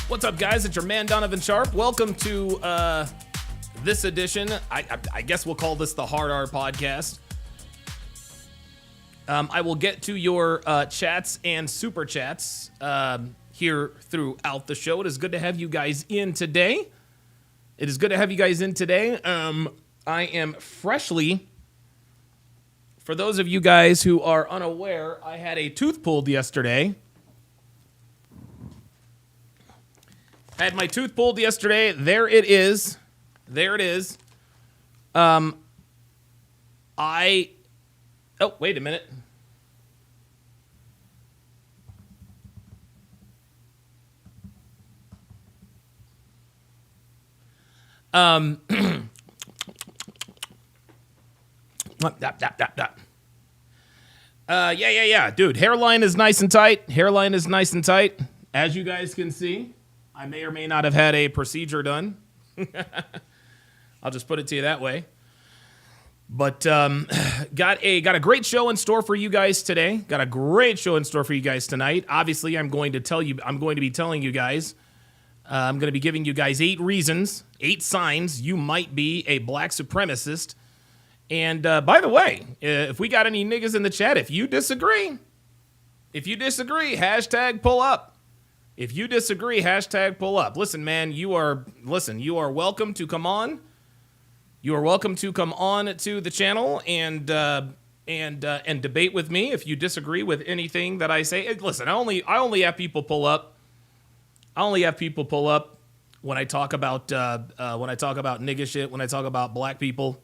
What's up, guys? It's your man, Donovan Sharpe. Welcome to this edition. I guess we'll call this the Hard R podcast. I will get to your chats and super chats here throughout the show. It is good to have you guys in today. I am freshly, for those of you guys who are unaware, I had a tooth pulled yesterday. I had my tooth pulled yesterday. There it is. Oh, wait a minute. Yeah. Dude, hairline is nice and tight. As you guys can see, I may or may not have had a procedure done. I'll just put it to you that way. But got a great show in store for you guys today. Got a great show in store for you guys tonight. Obviously, I'm going to be telling you guys. I'm going to be giving you guys 8 reasons, 8 signs you might be a black supremacist. And by the way, if we got any niggas in the chat, if you disagree, hashtag pull up. If you disagree, hashtag pull up. Listen, man, you are welcome to come on. You are welcome to come on to the channel and debate with me if you disagree with anything that I say. Listen, I only have people pull up. When I talk about nigga shit, when I talk about black people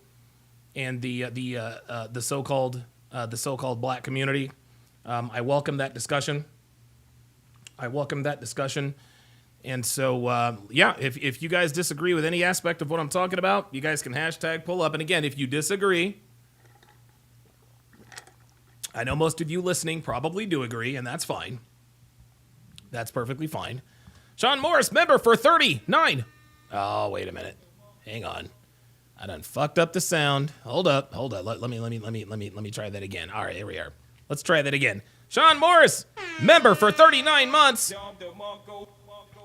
and the so-called black community. I welcome that discussion. And so, if you guys disagree with any aspect of what I'm talking about, you guys can hashtag pull up. And again, if you disagree, I know most of you listening probably do agree, and that's fine. That's perfectly fine. Sean Morris, member for 39. Oh, wait a minute. Hang on. I done fucked up the sound. Hold up. Let me try that again. All right, here we are. Let's try that again. Sean Morris, member for 39 months,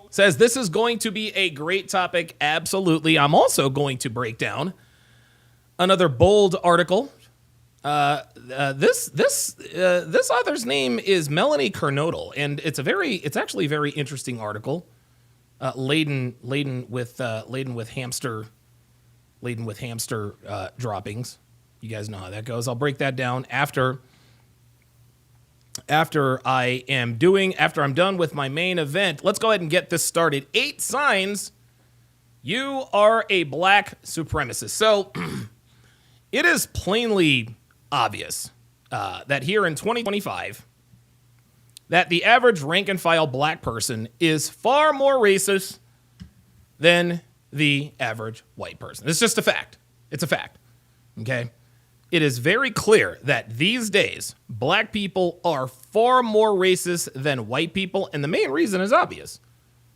says this is going to be a great topic. Absolutely. I'm also going to break down another bold article. This author's name is Melanie Kernodle, and it's actually a very interesting article, laden with hamster droppings. You guys know how that goes. I'll break that down after I'm done with my main event. Let's go ahead and get this started. 8 signs you are a black supremacist. So it is plainly obvious that here in 2025, that the average rank and file black person is far more racist than the average white person. It's just a fact. It's a fact. Okay? It is very clear that these days, black people are far more racist than white people, and the main reason is obvious.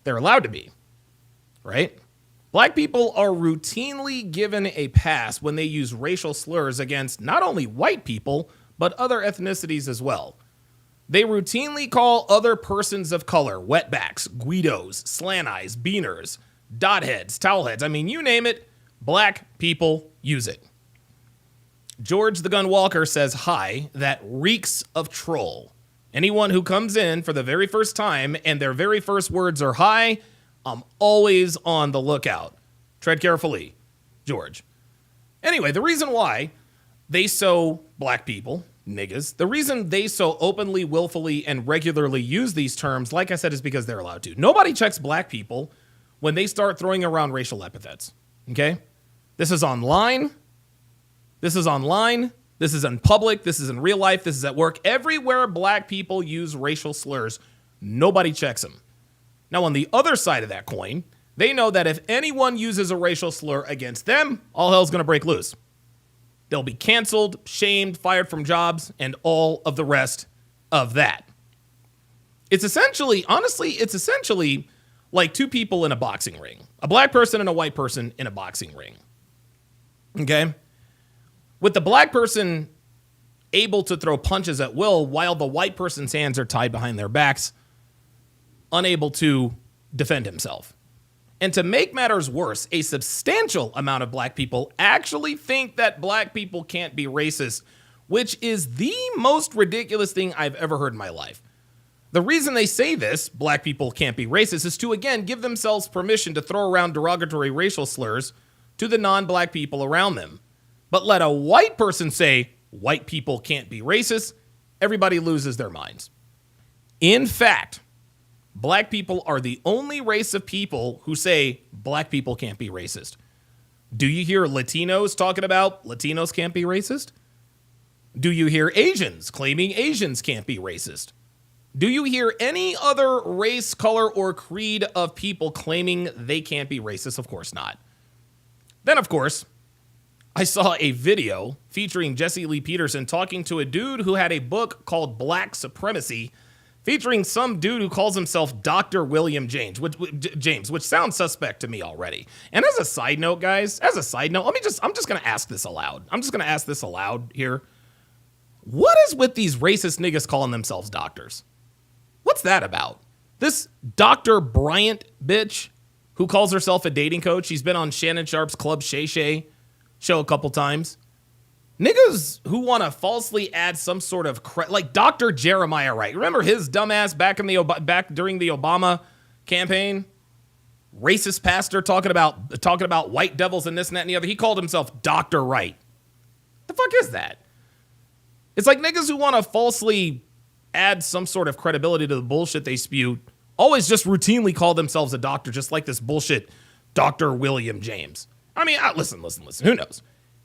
They're allowed to be, right? Black people are routinely given a pass when they use racial slurs against not only white people, but other ethnicities as well. They routinely call other persons of color wetbacks, guidos, slant eyes, beaners, dot heads, towel heads. I mean, you name it, black people use it. George the Gun Walker says, hi, that reeks of troll. Anyone who comes in for the very first time and their very first words are hi, I'm always on the lookout. Tread carefully, George. Anyway, the reason why black people, niggas, the reason they so openly, willfully, and regularly use these terms, like I said, is because they're allowed to. Nobody checks black people when they start throwing around racial epithets, okay? This is online. This is in public, this is in real life, this is at work. Everywhere black people use racial slurs, nobody checks them. Now, on the other side of that coin, they know that if anyone uses a racial slur against them, all hell's going to break loose. They'll be canceled, shamed, fired from jobs, and all of the rest of that. It's essentially like 2 people in a boxing ring. A black person and a white person in a boxing ring. Okay? With the black person able to throw punches at will while the white person's hands are tied behind their backs, unable to defend himself. And to make matters worse, a substantial amount of black people actually think that black people can't be racist, which is the most ridiculous thing I've ever heard in my life. The reason they say this, black people can't be racist, is to, again, give themselves permission to throw around derogatory racial slurs to the non-black people around them. But let a white person say white people can't be racist, everybody loses their minds. In fact, black people are the only race of people who say black people can't be racist. Do you hear Latinos talking about Latinos can't be racist? Do you hear Asians claiming Asians can't be racist? Do you hear any other race, color, or creed of people claiming they can't be racist? Of course not. Then, of course, I saw a video featuring Jesse Lee Peterson talking to a dude who had a book called Black Supremacy, featuring some dude who calls himself Dr. William James, which sounds suspect to me already. And as a side note, guys, I'm just going to ask this aloud. I'm just going to ask this aloud here. What is with these racist niggas calling themselves doctors? What's that about? This Dr. Bryant bitch who calls herself a dating coach. She's been on Shannon Sharpe's Club Shay Shay show a couple times. Niggas who want to falsely add some sort of like Dr. Jeremiah Wright. Remember his dumbass back during the Obama campaign? Racist pastor talking about white devils and this and that and the other. He called himself Dr. Wright. The fuck is that? It's like niggas who want to falsely add some sort of credibility to the bullshit they spew always just routinely call themselves a doctor, just like this bullshit Dr. William James. I mean, listen. Who knows?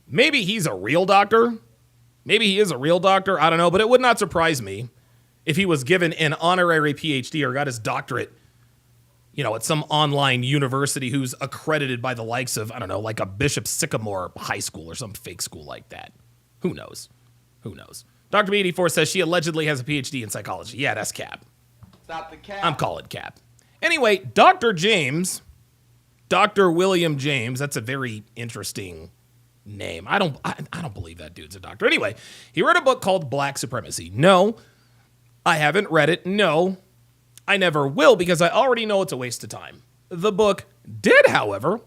Maybe he's a real doctor. Maybe he is a real doctor. I don't know, but it would not surprise me if he was given an honorary PhD or got his doctorate, at some online university who's accredited by the likes of, I don't know, like a Bishop Sycamore High School or some fake school like that. Who knows? Dr. B84 says she allegedly has a PhD in psychology. Yeah, that's cap. Stop the cap. I'm calling cap. Anyway, Dr. William James, that's a very interesting name. I don't believe that dude's a doctor. Anyway, he wrote a book called Black Supremacy. No, I haven't read it. No, I never will because I already know it's a waste of time. The book did, however,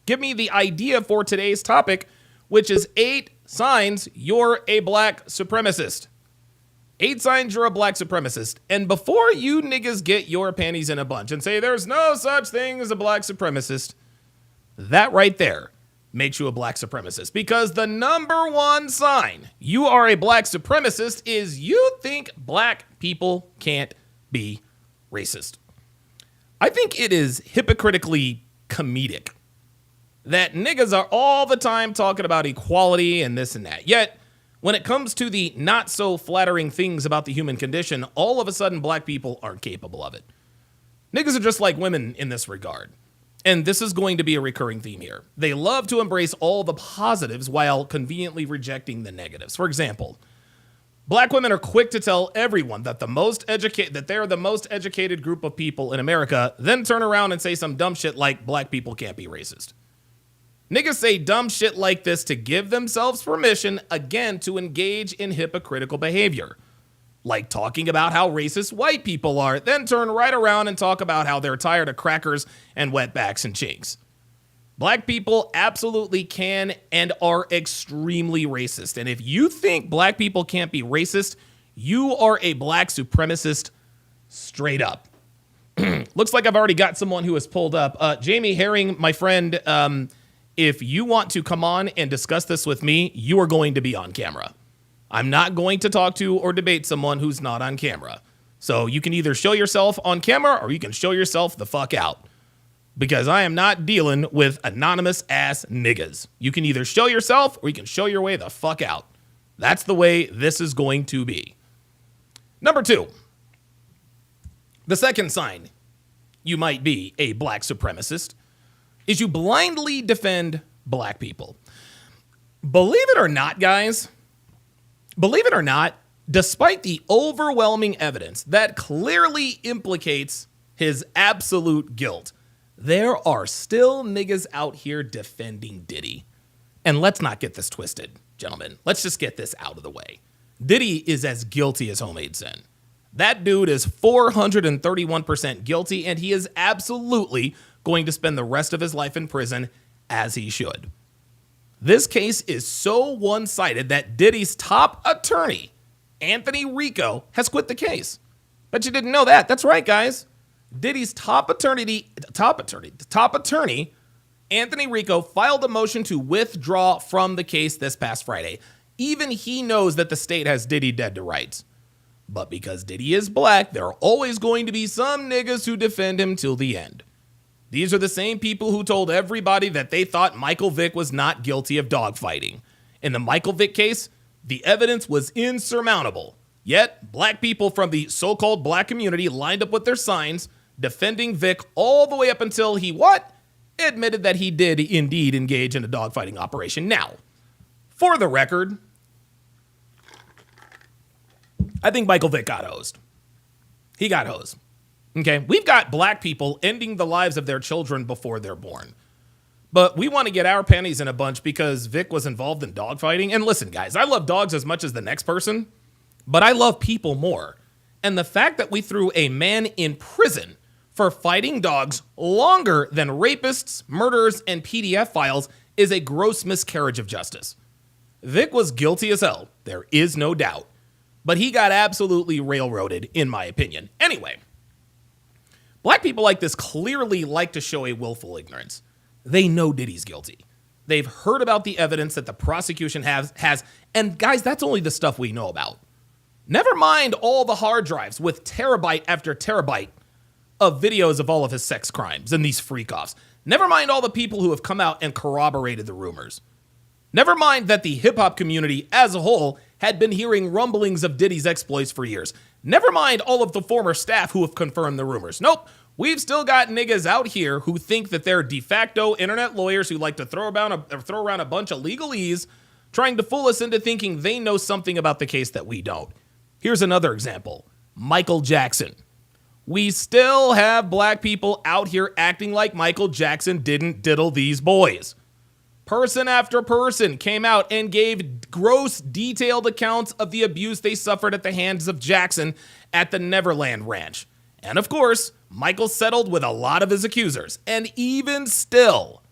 give me the idea for today's topic, which is 8 signs you're a black supremacist. 8 signs you're a black supremacist. And before you niggas get your panties in a bunch and say there's no such thing as a black supremacist, that right there makes you a black supremacist. Because the number one sign you are a black supremacist is you think black people can't be racist. I think it is hypocritically comedic that niggas are all the time talking about equality and this and that. Yet, when it comes to the not so flattering things about the human condition, all of a sudden black people aren't capable of it. Niggas are just like women in this regard. And this is going to be a recurring theme here. They love to embrace all the positives while conveniently rejecting the negatives. For example, black women are quick to tell everyone that they're the most educated group of people in America, then turn around and say some dumb shit like black people can't be racist. Niggas say dumb shit like this to give themselves permission, again, to engage in hypocritical behavior. Like talking about how racist white people are, then turn right around and talk about how they're tired of crackers and wetbacks and chinks. Black people absolutely can and are extremely racist. And if you think black people can't be racist, you are a black supremacist straight up. Looks like I've already got someone who has pulled up. Jamie Herring, my friend, if you want to come on and discuss this with me, you are going to be on camera. I'm not going to talk to or debate someone who's not on camera. So you can either show yourself on camera or you can show yourself the fuck out. Because I am not dealing with anonymous ass niggas. You can either show yourself or you can show your way the fuck out. That's the way this is going to be. Number 2. The second sign you might be a black supremacist is you blindly defend black people. Believe it or not, guys, despite the overwhelming evidence that clearly implicates his absolute guilt, there are still niggas out here defending Diddy. And let's not get this twisted, gentlemen. Let's just get this out of the way. Diddy is as guilty as homemade sin. That dude is 431% guilty, and he is absolutely going to spend the rest of his life in prison, as he should. This case is so one-sided that Diddy's top attorney, Anthony Rico, has quit the case. Bet you didn't know that. That's right, guys. Diddy's top attorney, Anthony Rico, filed a motion to withdraw from the case this past Friday. Even he knows that the state has Diddy dead to rights. But because Diddy is black, there are always going to be some niggas who defend him till the end. These are the same people who told everybody that they thought Michael Vick was not guilty of dogfighting. In the Michael Vick case, the evidence was insurmountable. Yet, black people from the so-called black community lined up with their signs, defending Vick all the way up until he admitted that he did indeed engage in a dogfighting operation. Now, for the record, I think Michael Vick got hosed. He got hosed. Okay, we've got black people ending the lives of their children before they're born. But we want to get our panties in a bunch because Vic was involved in dogfighting. And listen, guys, I love dogs as much as the next person, but I love people more. And the fact that we threw a man in prison for fighting dogs longer than rapists, murderers, and PDF files is a gross miscarriage of justice. Vic was guilty as hell, there is no doubt. But he got absolutely railroaded, in my opinion. Anyway, black people like this clearly like to show a willful ignorance. They know Diddy's guilty. They've heard about the evidence that the prosecution has, and guys, that's only the stuff we know about. Never mind all the hard drives with terabyte after terabyte of videos of all of his sex crimes and these freak-offs. Never mind all the people who have come out and corroborated the rumors. Never mind that the hip-hop community as a whole had been hearing rumblings of Diddy's exploits for years. Never mind all of the former staff who have confirmed the rumors. Nope, we've still got niggas out here who think that they're de facto internet lawyers who like to throw around a bunch of legalese, trying to fool us into thinking they know something about the case that we don't. Here's another example. Michael Jackson. We still have black people out here acting like Michael Jackson didn't diddle these boys. Person after person came out and gave gross, detailed accounts of the abuse they suffered at the hands of Jackson at the Neverland Ranch. And of course, Michael settled with a lot of his accusers. And even still,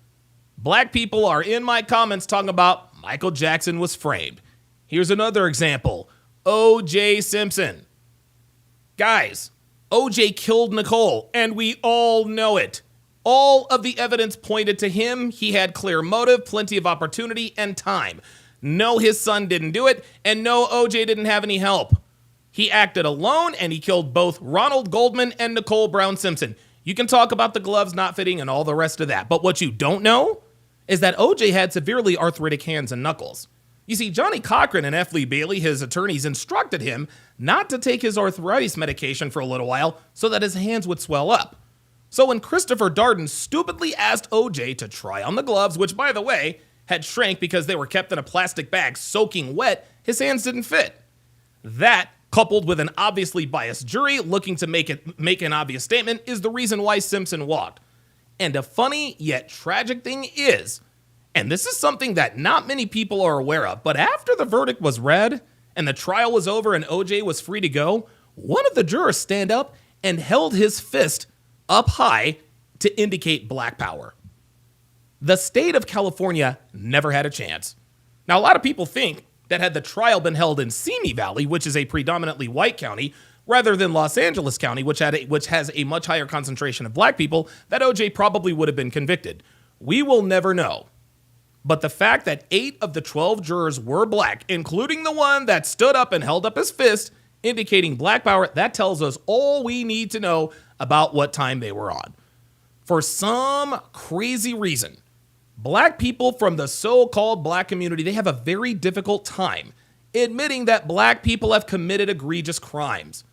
black people are in my comments talking about Michael Jackson was framed. Here's another example. O.J. Simpson. Guys, O.J. killed Nicole, and we all know it. All of the evidence pointed to him. He had clear motive, plenty of opportunity, and time. No, his son didn't do it, and no, O.J. didn't have any help. He acted alone, and he killed both Ronald Goldman and Nicole Brown Simpson. You can talk about the gloves not fitting and all the rest of that, but what you don't know is that O.J. had severely arthritic hands and knuckles. You see, Johnny Cochran and F. Lee Bailey, his attorneys, instructed him not to take his arthritis medication for a little while so that his hands would swell up. So when Christopher Darden stupidly asked O.J. to try on the gloves, which, by the way, had shrank because they were kept in a plastic bag soaking wet, his hands didn't fit. That, coupled with an obviously biased jury looking to make an obvious statement, is the reason why Simpson walked. And a funny yet tragic thing is, and this is something that not many people are aware of, but after the verdict was read and the trial was over and O.J. was free to go, one of the jurors stand up and held his fist up high to indicate black power. The state of California never had a chance. Now, a lot of people think that had the trial been held in Simi Valley, which is a predominantly white county, rather than Los Angeles County, which has a much higher concentration of black people, that O.J. probably would have been convicted. We will never know. But the fact that 8 of the 12 jurors were black, including the one that stood up and held up his fist, indicating black power, that tells us all we need to know about what time they were on. For some crazy reason, black people from the so-called black community, they have a very difficult time admitting that black people have committed egregious crimes.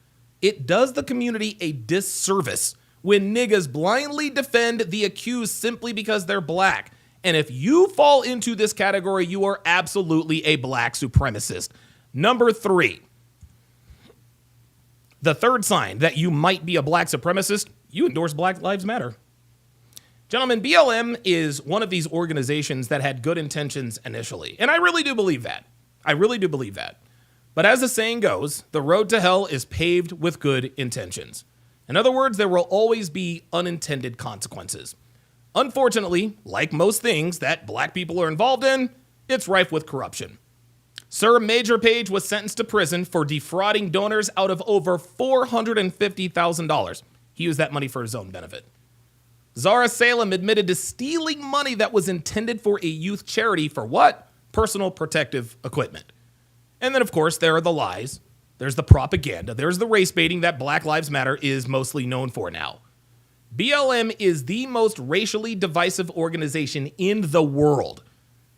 It does the community a disservice when niggas blindly defend the accused simply because they're black. And if you fall into this category, you are absolutely a black supremacist. Number 3. The third sign that you might be a black supremacist, you endorse Black Lives Matter. Gentlemen, BLM is one of these organizations that had good intentions initially. And I really do believe that. But as the saying goes, the road to hell is paved with good intentions. In other words, there will always be unintended consequences. Unfortunately, like most things that black people are involved in, it's rife with corruption. Sir Major Page was sentenced to prison for defrauding donors out of over $450,000. He used that money for his own benefit. Zara Salem admitted to stealing money that was intended for a youth charity for what? Personal protective equipment. And then, of course, there are the lies. There's the propaganda. There's the race baiting that Black Lives Matter is mostly known for now. BLM is the most racially divisive organization in the world.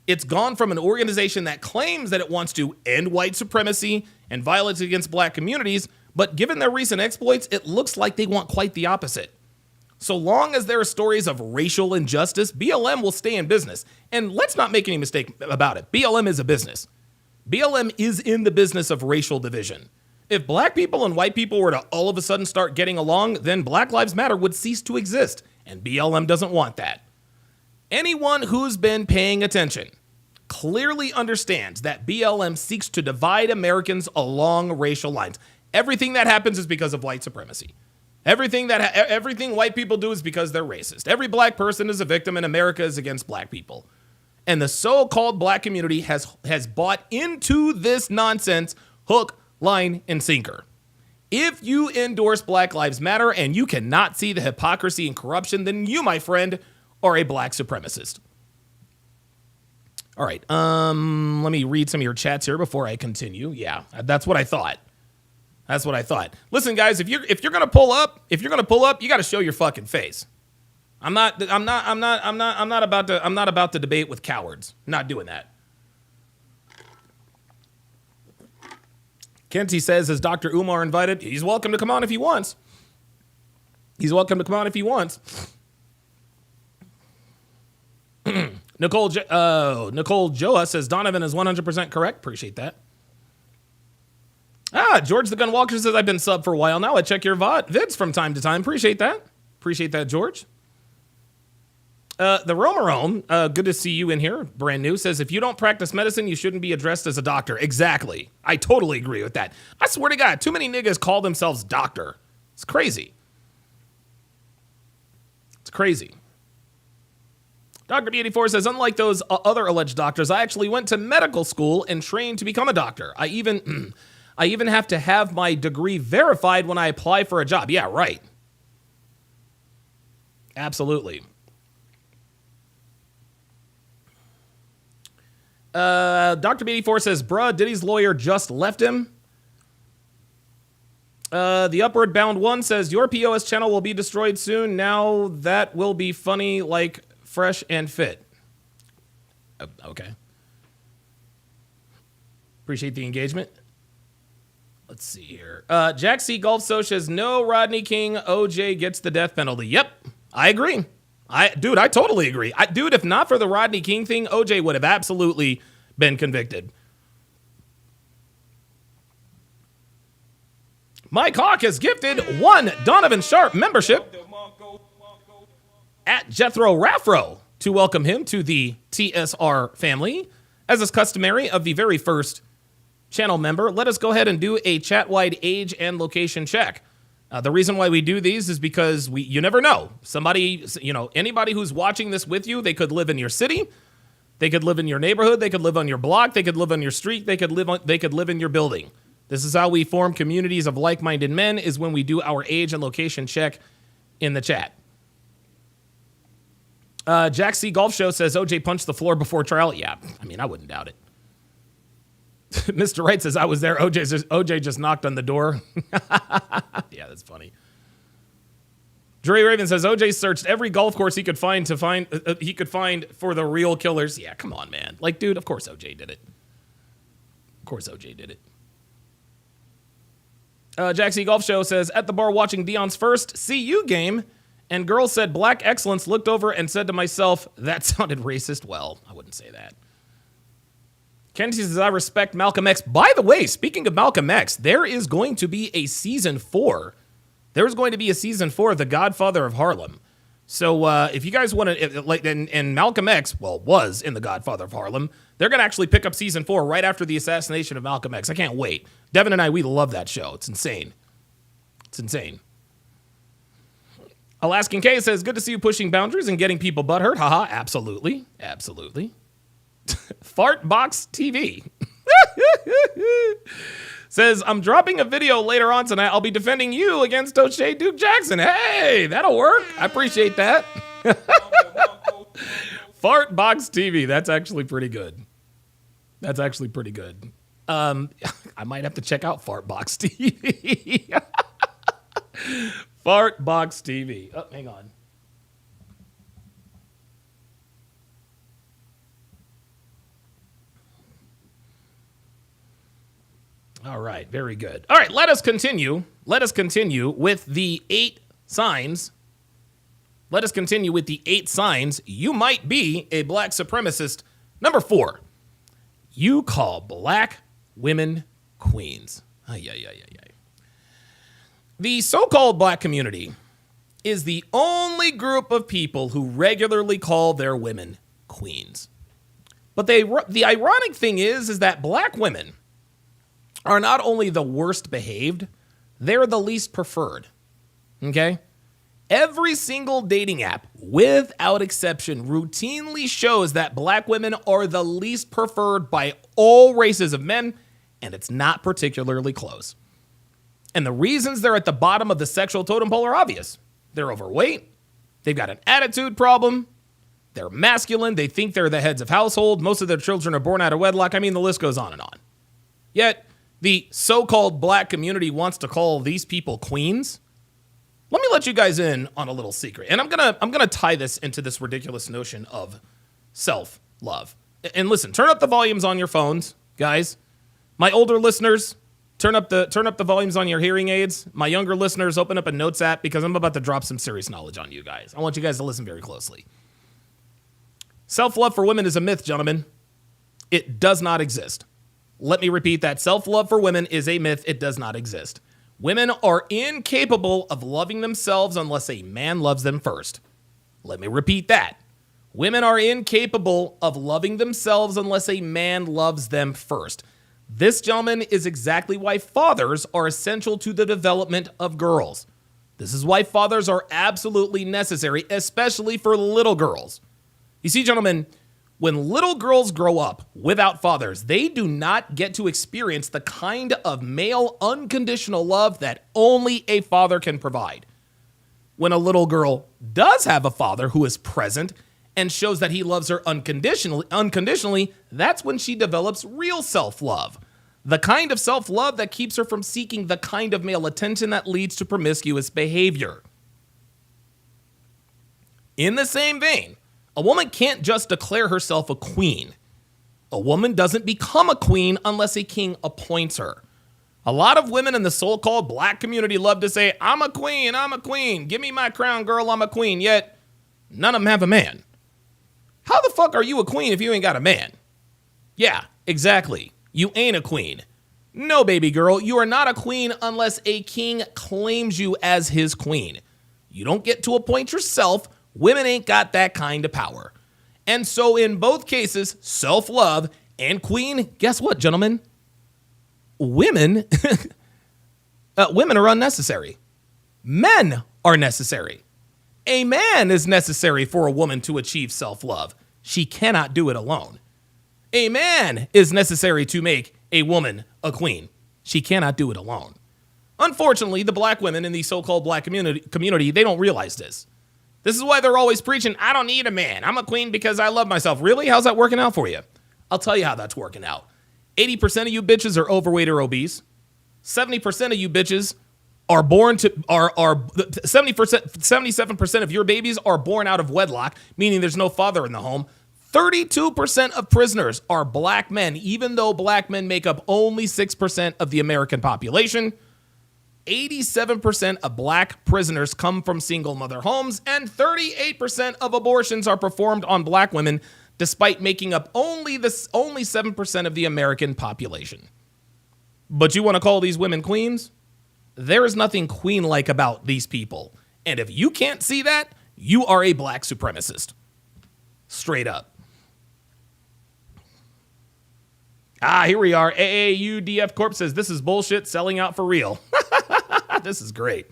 It's gone from an organization that claims that it wants to end white supremacy and violence against black communities, but given their recent exploits, it looks like they want quite the opposite. So long as there are stories of racial injustice, BLM will stay in business. And let's not make any mistake about it. BLM is a business. BLM is in the business of racial division. If black people and white people were to all of a sudden start getting along, then Black Lives Matter would cease to exist, and BLM doesn't want that. Anyone who's been paying attention clearly understands that BLM seeks to divide Americans along racial lines. Everything that happens is because of white supremacy. Everything white people do is because they're racist. Every black person is a victim, and America is against black people. And the so-called black community has bought into this nonsense hook, line, and sinker. If you endorse Black Lives Matter and you cannot see the hypocrisy and corruption, then you, my friend, are a black supremacist. All right, let me read some of your chats here before I continue. Yeah, that's what I thought. That's what I thought. Listen, guys, if you're gonna pull up, you got to show your fucking face. I'm not about to debate with cowards. I'm not doing that. Kenty says, is Dr. Umar invited? He's welcome to come on if he wants. Nicole Joa says Donovan is 100% correct. Appreciate that. George the Gun Walker says I've been sub for a while now. I check your vids from time to time. Appreciate that, George. The Romarome, good to see you in here. Brand new, says if you don't practice medicine, you shouldn't be addressed as a doctor. Exactly. I totally agree with that. I swear to God, too many niggas call themselves doctor. It's crazy. Dr. B84 says, unlike those other alleged doctors, I actually went to medical school and trained to become a doctor. I even have to have my degree verified when I apply for a job. Yeah, right. Absolutely. Dr. B84 says, bruh, Diddy's lawyer just left him. The Upward Bound One says, your POS channel will be destroyed soon. Now that will be funny, like fresh and fit. Okay. Appreciate the engagement. Let's see here. Jack C. Golf So says, no Rodney King, OJ gets the death penalty. Yep, I agree. I totally agree. If not for the Rodney King thing, OJ would have absolutely been convicted. Mike Hawk has gifted one Donovan Sharpe membership at Jethro Raffro to welcome him to the TSR family. As is customary of the very first channel member, let us go ahead and do a chat-wide age and location check. The reason why we do these is because you never know. Somebody, anybody who's watching this with you, they could live in your city, they could live in your neighborhood, they could live on your block, they could live on your street, they could live in your building. This is how we form communities of like-minded men, is when we do our age and location check in the chat. Jack C. Golf Show says OJ punched the floor before trial. Yeah, I mean, I wouldn't doubt it. Mr. Wright says, I was there. OJ just knocked on the door. Yeah, that's funny. Dre Raven says, OJ searched every golf course he could find for the real killers. Yeah, come on, man. Like, dude, of course OJ did it. Jack C. Golf Show says, at the bar watching Dion's first CU game, and girl said black excellence, looked over and said to myself, that sounded racist. Well, I wouldn't say that. Kenty says, I respect Malcolm X. By the way, speaking of Malcolm X, there is going to be a season 4. There's going to be a season 4 of The Godfather of Harlem. So if you guys want to, like, and Malcolm X, well, was in The Godfather of Harlem, they're going to actually pick up season 4 right after the assassination of Malcolm X. I can't wait. Devin and I, we love that show. It's insane. It's insane. Alaskan K says, good to see you pushing boundaries and getting people butthurt. Haha, absolutely. Absolutely. Fartbox TV. Says, I'm dropping a video later on tonight. I'll be defending you against O'Shea Duke Jackson. Hey, that'll work. I appreciate that. Fartbox TV. That's actually pretty good. That's actually pretty good. I might have to check out Fartbox TV. Fartbox TV. Oh, hang on. All right, very good. All right, let us continue. Let us continue with the 8 signs. Let us continue with the 8 signs you might be a black supremacist. Number 4, you call black women queens. The so-called black community is the only group of people who regularly call their women queens. But the ironic thing is that black women are not only the worst behaved, they're the least preferred. Okay? Every single dating app, without exception, routinely shows that black women are the least preferred by all races of men, and it's not particularly close. And the reasons they're at the bottom of the sexual totem pole are obvious. They're overweight, they've got an attitude problem, they're masculine, they think they're the heads of household, most of their children are born out of wedlock. I mean, the list goes on and on. Yet, the so-called black community wants to call these people queens. Let me let you guys in on a little secret. And I'm gonna tie this into this ridiculous notion of self-love. And listen, turn up the volumes on your phones, guys. My older listeners, turn up the volumes on your hearing aids. My younger listeners, open up a notes app because I'm about to drop some serious knowledge on you guys. I want you guys to listen very closely. Self-love for women is a myth, gentlemen. It does not exist. Let me repeat that. Self-love for women is a myth. It does not exist. Women are incapable of loving themselves unless a man loves them first. Let me repeat that. Women are incapable of loving themselves unless a man loves them first. This, gentlemen, is exactly why fathers are essential to the development of girls. This is why fathers are absolutely necessary, especially for little girls. You see, gentlemen, when little girls grow up without fathers, they do not get to experience the kind of male unconditional love that only a father can provide. When a little girl does have a father who is present and shows that he loves her unconditionally, that's when she develops real self-love. The kind of self-love that keeps her from seeking the kind of male attention that leads to promiscuous behavior. In the same vein, a woman can't just declare herself a queen. A woman doesn't become a queen unless a king appoints her. A lot of women in the so-called black community love to say, I'm a queen, give me my crown, girl, I'm a queen, yet none of them have a man. How the fuck are you a queen if you ain't got a man? Yeah, exactly. You ain't a queen. No, baby girl, you are not a queen unless a king claims you as his queen. You don't get to appoint yourself. Women ain't got that kind of power. And so in both cases, self-love and queen, guess what, gentlemen? Women are unnecessary. Men are necessary. A man is necessary for a woman to achieve self-love. She cannot do it alone. A man is necessary to make a woman a queen. She cannot do it alone. Unfortunately, the black women in the so-called black community, they don't realize this. This is why they're always preaching, I don't need a man. I'm a queen because I love myself. Really? How's that working out for you? I'll tell you how that's working out. 80% of you bitches are overweight or obese. 70% of you bitches are born to, 77% of your babies are born out of wedlock, meaning there's no father in the home. 32% of prisoners are black men, even though black men make up only 6% of the American population. 87% of black prisoners come from single mother homes, and 38% of abortions are performed on black women, despite making up only 7% of the American population. But you want to call these women queens? There is nothing queen-like about these people. And if you can't see that, you are a black supremacist. Straight up. Here we are. AAUDF Corp says, this is bullshit, selling out for real. This is great.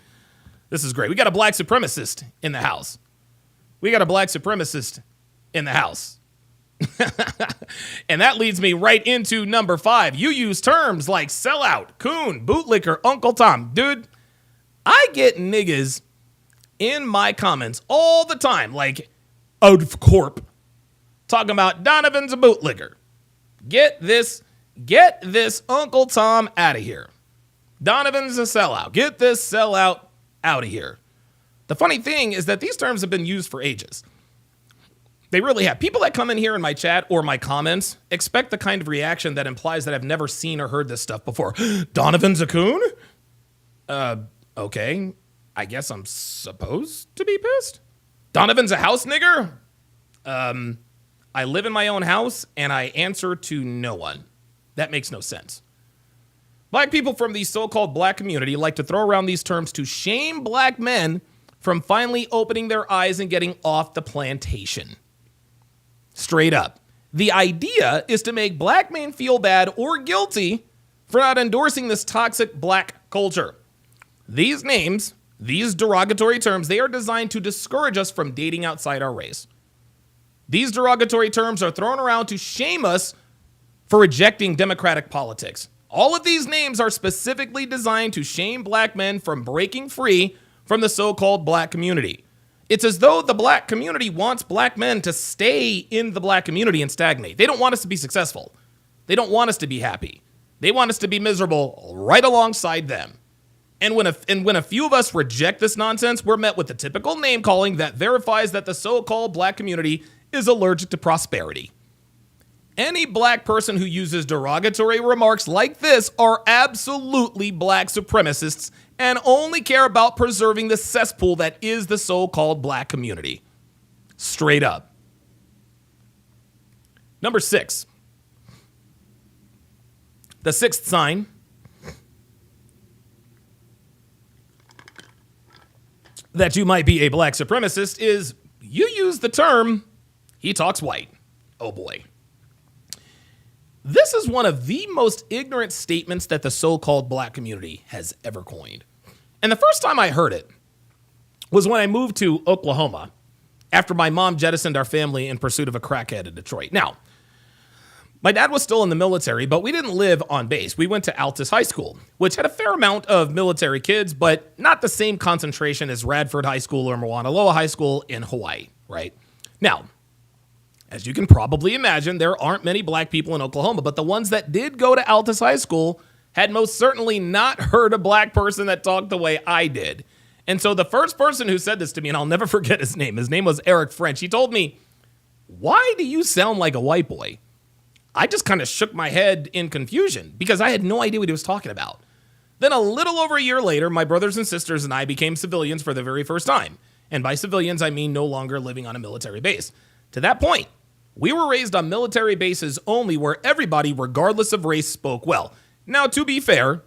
This is great. We got a black supremacist in the house. We got a black supremacist in the house. And that leads me right into number 5. You use terms like sellout, coon, bootlicker, Uncle Tom. Dude, I get niggas in my comments all the time, like, out of corp, talking about Donovan's a bootlicker. Get this Uncle Tom out of here. Donovan's a sellout. Get this sellout out of here. The funny thing is that these terms have been used for ages. They really have. People that come in here in my chat or my comments expect the kind of reaction that implies that I've never seen or heard this stuff before. Donovan's a coon? Okay. I guess I'm supposed to be pissed? Donovan's a house nigger? I live in my own house and I answer to no one. That makes no sense. Black people from the so-called black community like to throw around these terms to shame black men from finally opening their eyes and getting off the plantation. Straight up. The idea is to make black men feel bad or guilty for not endorsing this toxic black culture. These names, these derogatory terms, they are designed to discourage us from dating outside our race. These derogatory terms are thrown around to shame us for rejecting democratic politics. All of these names are specifically designed to shame black men from breaking free from the so-called black community. It's as though the black community wants black men to stay in the black community and stagnate. They don't want us to be successful. They don't want us to be happy. They want us to be miserable right alongside them. And when a few of us reject this nonsense, we're met with the typical name calling that verifies that the so-called black community is allergic to prosperity. Any black person who uses derogatory remarks like this are absolutely black supremacists and only care about preserving the cesspool that is the so-called black community. Straight up. Number 6. The 6th sign that you might be a black supremacist is you use the term, he talks white. Oh boy. This is one of the most ignorant statements that the so-called black community has ever coined. And the first time I heard it was when I moved to Oklahoma after my mom jettisoned our family in pursuit of a crackhead in Detroit. Now, my dad was still in the military, but we didn't live on base. We went to Altus High School, which had a fair amount of military kids, but not the same concentration as Radford High School or Mauna Loa High School in Hawaii, right? Now, as you can probably imagine, there aren't many black people in Oklahoma, but the ones that did go to Altus High School had most certainly not heard a black person that talked the way I did. And so the first person who said this to me, and I'll never forget his name was Eric French. He told me, "Why do you sound like a white boy?" I just kind of shook my head in confusion because I had no idea what he was talking about. Then a little over a year later, my brothers and sisters and I became civilians for the very first time. And by civilians, I mean no longer living on a military base. To that point, we were raised on military bases only where everybody, regardless of race, spoke well. Now, to be fair,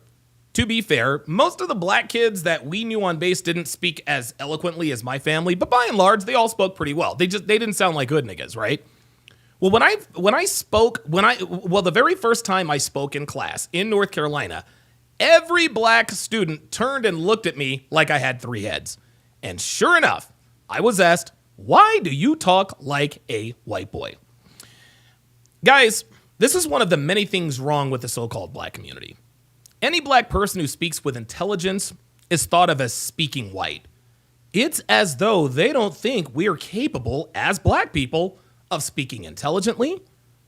most of the black kids that we knew on base didn't speak as eloquently as my family, but by and large, they all spoke pretty well. They didn't sound like hood niggas, right? Well, the very first time I spoke in class in North Carolina, every black student turned and looked at me like I had 3 heads. And sure enough, I was asked, "Why do you talk like a white boy?" Guys, this is one of the many things wrong with the so-called black community. Any black person who speaks with intelligence is thought of as speaking white. It's as though they don't think we're capable as black people of speaking intelligently,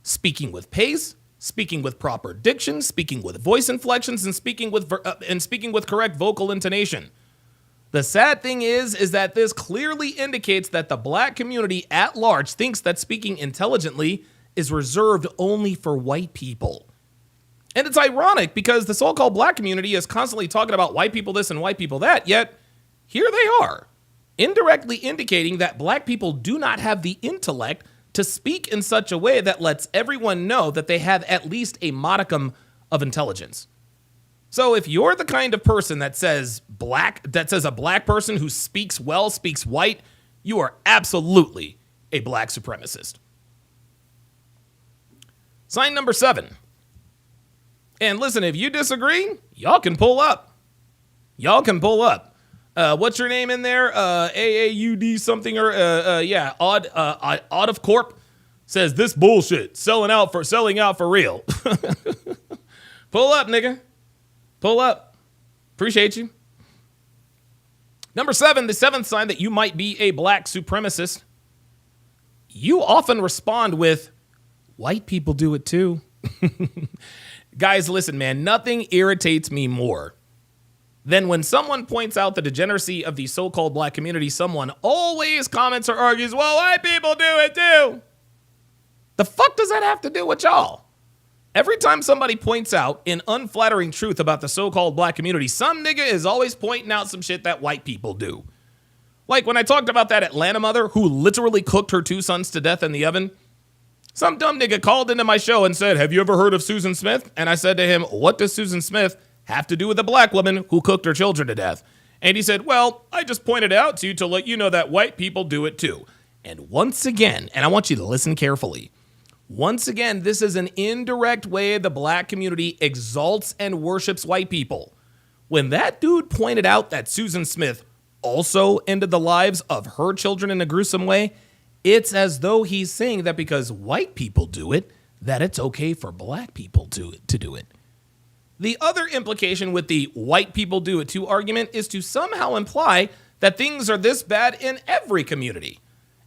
speaking with pace, speaking with proper diction, speaking with voice inflections, and speaking with correct vocal intonation. The sad thing is that this clearly indicates that the black community at large thinks that speaking intelligently is reserved only for white people. And it's ironic because the so-called black community is constantly talking about white people this and white people that, yet here they are, indirectly indicating that black people do not have the intellect to speak in such a way that lets everyone know that they have at least a modicum of intelligence. So if you're the kind of person that says a black person who speaks well, speaks white, you are absolutely a black supremacist. Sign number 7. And listen, if you disagree, y'all can pull up. Y'all can pull up. What's your name in there? AAUD something or Odd of Corp says this bullshit selling out for real. Pull up, nigga. Pull up. Appreciate you. Number 7, the 7th sign that you might be a black supremacist. You often respond with, white people do it too. Guys, listen, man, nothing irritates me more than when someone points out the degeneracy of the so-called black community, someone always comments or argues, well, white people do it too. The fuck does that have to do with y'all? Every time somebody points out an unflattering truth about the so-called black community, some nigga is always pointing out some shit that white people do. Like when I talked about that Atlanta mother who literally cooked her 2 sons to death in the oven, some dumb nigga called into my show and said, have you ever heard of Susan Smith? And I said to him, what does Susan Smith have to do with a black woman who cooked her children to death? And he said, well, I just pointed it out to you to let you know that white people do it too. And once again, and I want you to listen carefully, once again, this is an indirect way the black community exalts and worships white people. When that dude pointed out that Susan Smith also ended the lives of her children in a gruesome way, it's as though he's saying that because white people do it, that it's okay for black people to do it. The other implication with the white people do it too argument is to somehow imply that things are this bad in every community,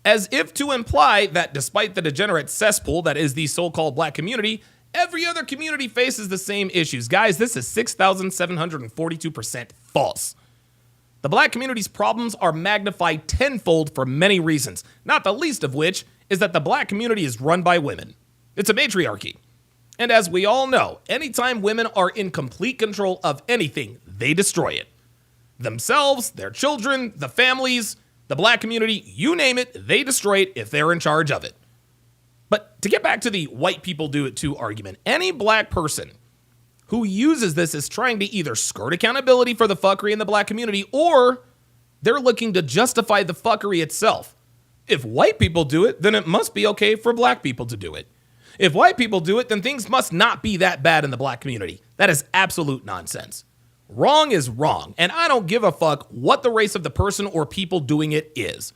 as if to imply that despite the degenerate cesspool that is the so-called black community, every other community faces the same issues. Guys, this is 6,742% false. The black community's problems are magnified tenfold for many reasons, not the least of which is that the black community is run by women. It's a matriarchy. And as we all know, anytime women are in complete control of anything, they destroy it. Themselves, their children, the families, the black community, you name it, they destroy it if they're in charge of it. But to get back to the white people do it too argument, any black person who uses this as trying to either skirt accountability for the fuckery in the black community or they're looking to justify the fuckery itself. If white people do it, then it must be okay for black people to do it. If white people do it, then things must not be that bad in the black community. That is absolute nonsense. Wrong is wrong, and I don't give a fuck what the race of the person or people doing it is.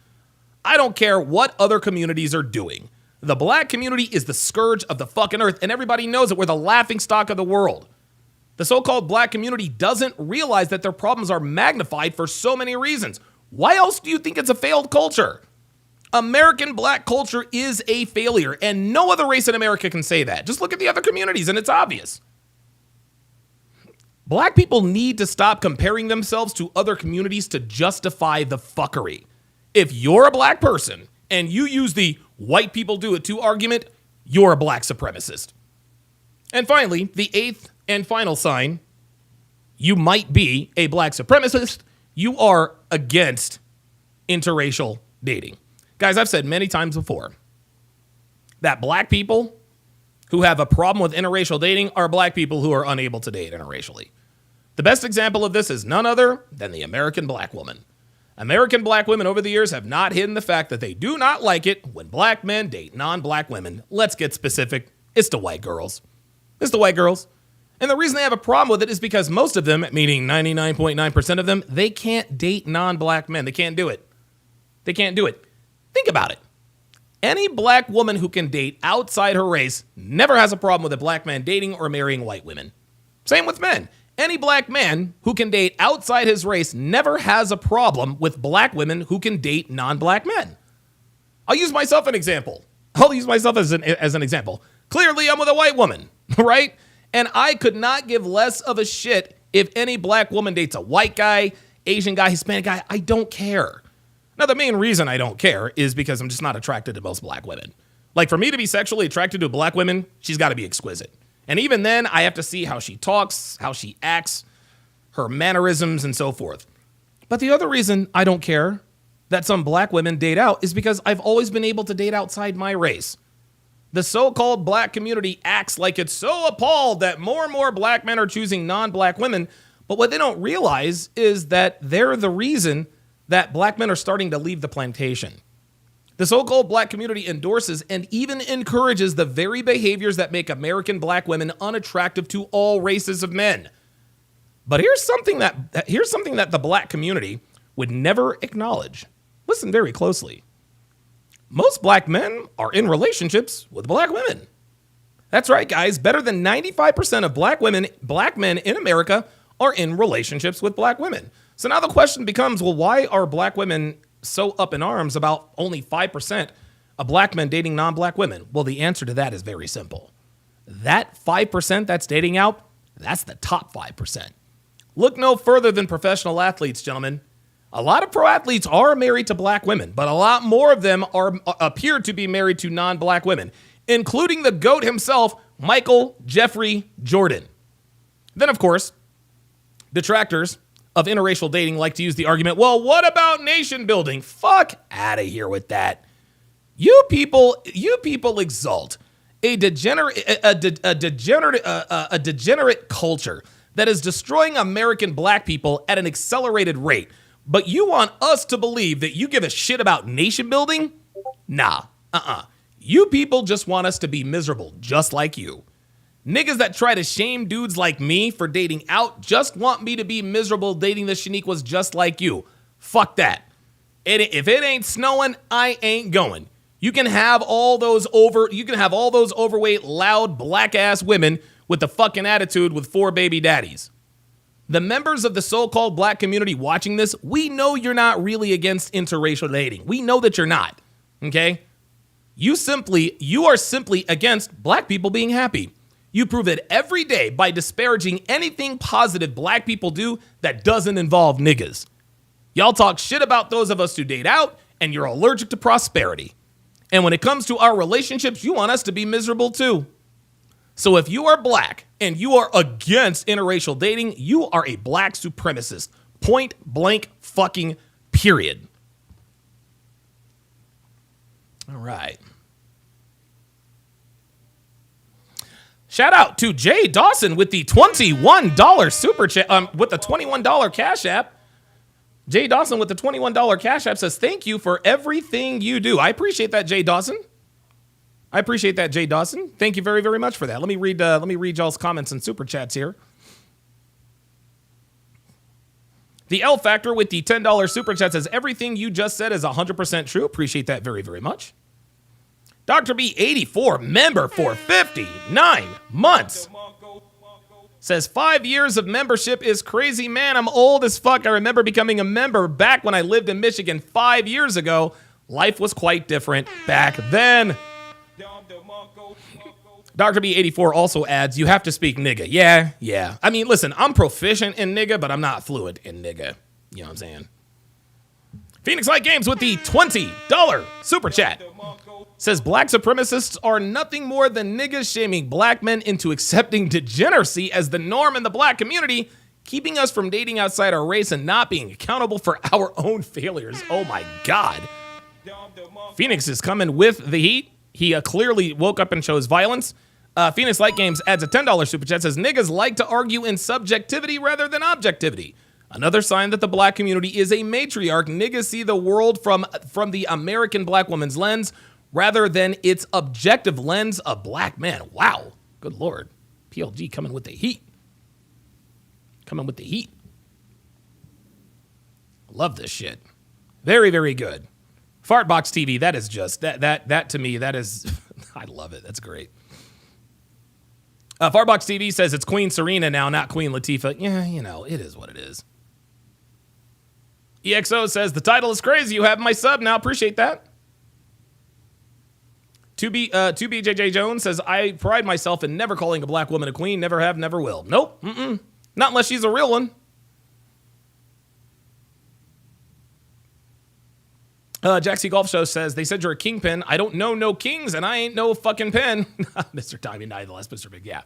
I don't care what other communities are doing. The black community is the scourge of the fucking earth, and everybody knows it. We're the laughingstock of the world. The so-called black community doesn't realize that their problems are magnified for so many reasons. Why else do you think it's a failed culture? American black culture is a failure, and no other race in America can say that. Just look at the other communities, and it's obvious. Black people need to stop comparing themselves to other communities to justify the fuckery. If you're a black person and you use the white people do it too argument, you're a black supremacist. And finally, the 8th and final sign, you might be a black supremacist. You are against interracial dating. Guys, I've said many times before that black people who have a problem with interracial dating are black people who are unable to date interracially. The best example of this is none other than the American black woman. American black women over the years have not hidden the fact that they do not like it when black men date non-black women. Let's get specific. It's the white girls. It's the white girls. And the reason they have a problem with it is because most of them, meaning 99.9% of them, they can't date non-black men. They can't do it. They can't do it. Think about it. Any black woman who can date outside her race never has a problem with a black man dating or marrying white women. Same with men. Any black man who can date outside his race never has a problem with black women who can date non-black men. I'll use myself as an example. Clearly, I'm with a white woman, right? And I could not give less of a shit if any black woman dates a white guy, Asian guy, Hispanic guy. I don't care. Now, the main reason I don't care is because I'm just not attracted to most black women. Like, for me to be sexually attracted to a black woman, she's got to be exquisite. And even then, I have to see how she talks, how she acts, her mannerisms, and so forth. But the other reason I don't care that some black women date out is because I've always been able to date outside my race. The so-called black community acts like it's so appalled that more and more black men are choosing non-black women. But what they don't realize is that they're the reason that black men are starting to leave the plantation. The so-called black community endorses and even encourages the very behaviors that make American black women unattractive to all races of men. But here's something that the black community would never acknowledge. Listen very closely. Most black men are in relationships with black women. That's right, guys. Better than 95% of black men in America are in relationships with black women. So now the question becomes, well, why are black women so up in arms about only 5% of black men dating non-black women? Well, the answer to that is very simple. That 5% that's dating out, that's the top 5%. Look no further than professional athletes, gentlemen. A lot of pro athletes are married to black women, but a lot more of them appear to be married to non-black women, including the GOAT himself, Michael Jeffrey Jordan. Then, of course, detractors of interracial dating like to use the argument, well, what about nation building? Fuck out of here with that. You people exalt a degenerate culture that is destroying American black people at an accelerated rate. But you want us to believe that you give a shit about nation building? Nah, You people just want us to be miserable, just like you. Niggas that try to shame dudes like me for dating out just want me to be miserable dating the Shaniquas just like you. Fuck that. If it ain't snowing, I ain't going. You can have all those overweight, loud, black-ass women with the fucking attitude with 4 baby daddies. The members of the so-called black community watching this, we know you're not really against interracial dating. We know that you're not, okay? You are simply against black people being happy. You prove it every day by disparaging anything positive black people do that doesn't involve niggas. Y'all talk shit about those of us who date out, and you're allergic to prosperity. And when it comes to our relationships, you want us to be miserable too. So if you are black and you are against interracial dating, you are a black supremacist. Point blank fucking period. All right. Shout out to Jay Dawson with the $21 super chat, with the $21 Cash App. Jay Dawson with the $21 Cash App says, thank you for everything you do. I appreciate that, Jay Dawson. Thank you very, very much for that. Let me read y'all's comments and super chats here. The L Factor with the $10 super chat says, everything you just said is 100% true. Appreciate that very, very much. Dr. B84, member for 59 months. Says 5 years of membership is crazy, man. I'm old as fuck. I remember becoming a member back when I lived in Michigan 5 years ago. Life was quite different back then. Dr. B84 also adds, you have to speak nigga. Yeah. I mean, listen, I'm proficient in nigga, but I'm not fluent in nigga. You know what I'm saying? Phoenix Light Games with the $20 super chat. Says black supremacists are nothing more than niggas shaming black men into accepting degeneracy as the norm in the black community, keeping us from dating outside our race and not being accountable for our own failures. Oh my God. Phoenix is coming with the heat. He clearly woke up and chose violence. Phoenix Light Games adds a $10 super chat, says niggas like to argue in subjectivity rather than objectivity. Another sign that the black community is a matriarch. Niggas see the world from the American black woman's lens rather than its objective lens of black men. Wow. Good Lord. PLG coming with the heat. Love this shit. Very, very good. Fartbox TV, that is just, that to me, that is, I love it. That's great. Fartbox TV says it's Queen Serena now, not Queen Latifah. Yeah, you know, it is what it is. EXO says the title is crazy. You have my sub now. Appreciate that. 2BJJ Jones says, I pride myself in never calling a black woman a queen. Never have, never will. Nope. Not unless she's a real one. Jack Golf Show says, they said you're a kingpin. I don't know no kings, and I ain't no fucking pen. Mr. Tommy Nidaless, Mr. Big Yeah.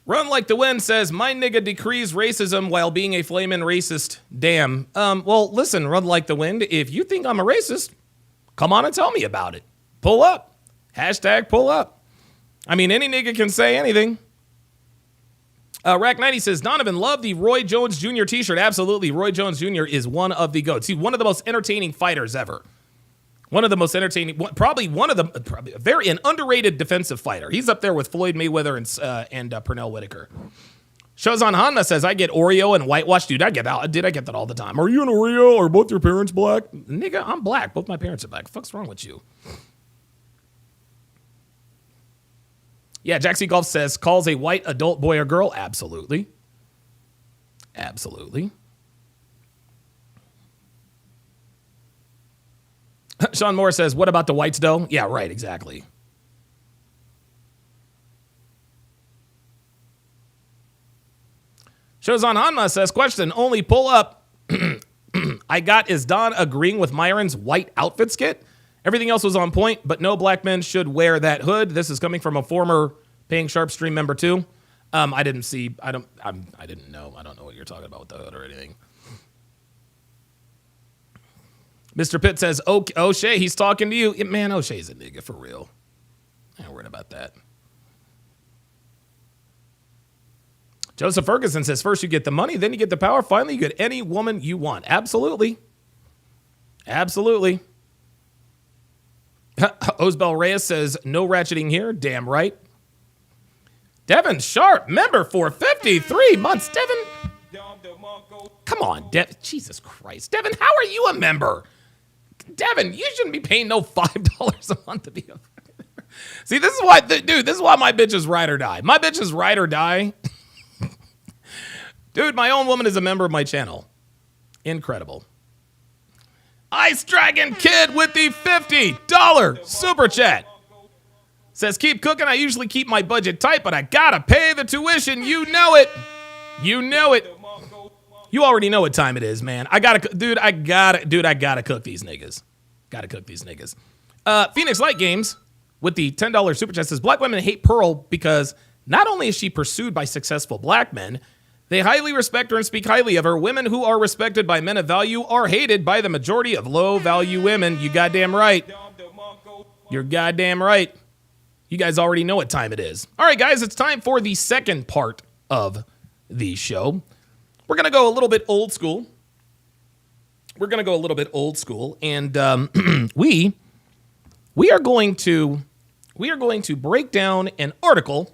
Run Like the Wind says, my nigga decrees racism while being a flamin' racist. Damn. Well, listen, Run Like the Wind, if you think I'm a racist, come on and tell me about it. Pull up. Hashtag pull up. I mean, any nigga can say anything. Rack 90 says, Donovan, love the Roy Jones Jr. t-shirt. Absolutely. Roy Jones Jr. is one of the GOATs. He's one of the most entertaining fighters ever. One of the most entertaining, probably a very underrated defensive fighter. He's up there with Floyd Mayweather and Pernell Whitaker. Shozan Hanma says, I get Oreo and whitewash. Dude, I get that all the time. Are you an Oreo? Are both your parents black? Nigga, I'm black. Both my parents are black. What the fuck's wrong with you? Yeah, Jack C. Golf says, calls a white adult boy or girl? Absolutely. Absolutely. Sean Moore says, what about the whites, though? Yeah, right, exactly. Shozan Hanma says, question, only pull up I got is Don agreeing with Myron's white outfit skit? Everything else was on point, but no black men should wear that hood. This is coming from a former paying Sharpe stream member too. I didn't know. I don't know what you're talking about with the hood or anything. Mr. Pitt says, O'Shea, he's talking to you. Man, O'Shea's a nigga for real. I ain't worried about that. Joseph Ferguson says, first you get the money, then you get the power. Finally, you get any woman you want. Absolutely. Absolutely. Osbel Reyes says, no ratcheting here. Damn right. Devin Sharpe, member for 53 months. Devin, come on, Devin. Jesus Christ. Devin, how are you a member? Devin, you shouldn't be paying no $5 a month to be a member. See, this is why, dude, this is why my bitch is ride or die. My bitch is ride or die. Dude, my own woman is a member of my channel. Incredible. Ice Dragon Kid with the $50 super chat. Says, keep cooking. I usually keep my budget tight, but I gotta pay the tuition. You know it. You know it. You already know what time it is, man. I gotta cook these niggas. Gotta cook these niggas. Phoenix Light Games with the $10 super chat says, black women hate Pearl because not only is she pursued by successful black men, they highly respect her and speak highly of her. Women who are respected by men of value are hated by the majority of low-value women. You goddamn right. You're goddamn right. You guys already know what time it is. All right, guys, it's time for the second part of the show. We're going to go a little bit old school. And we are going to break down an article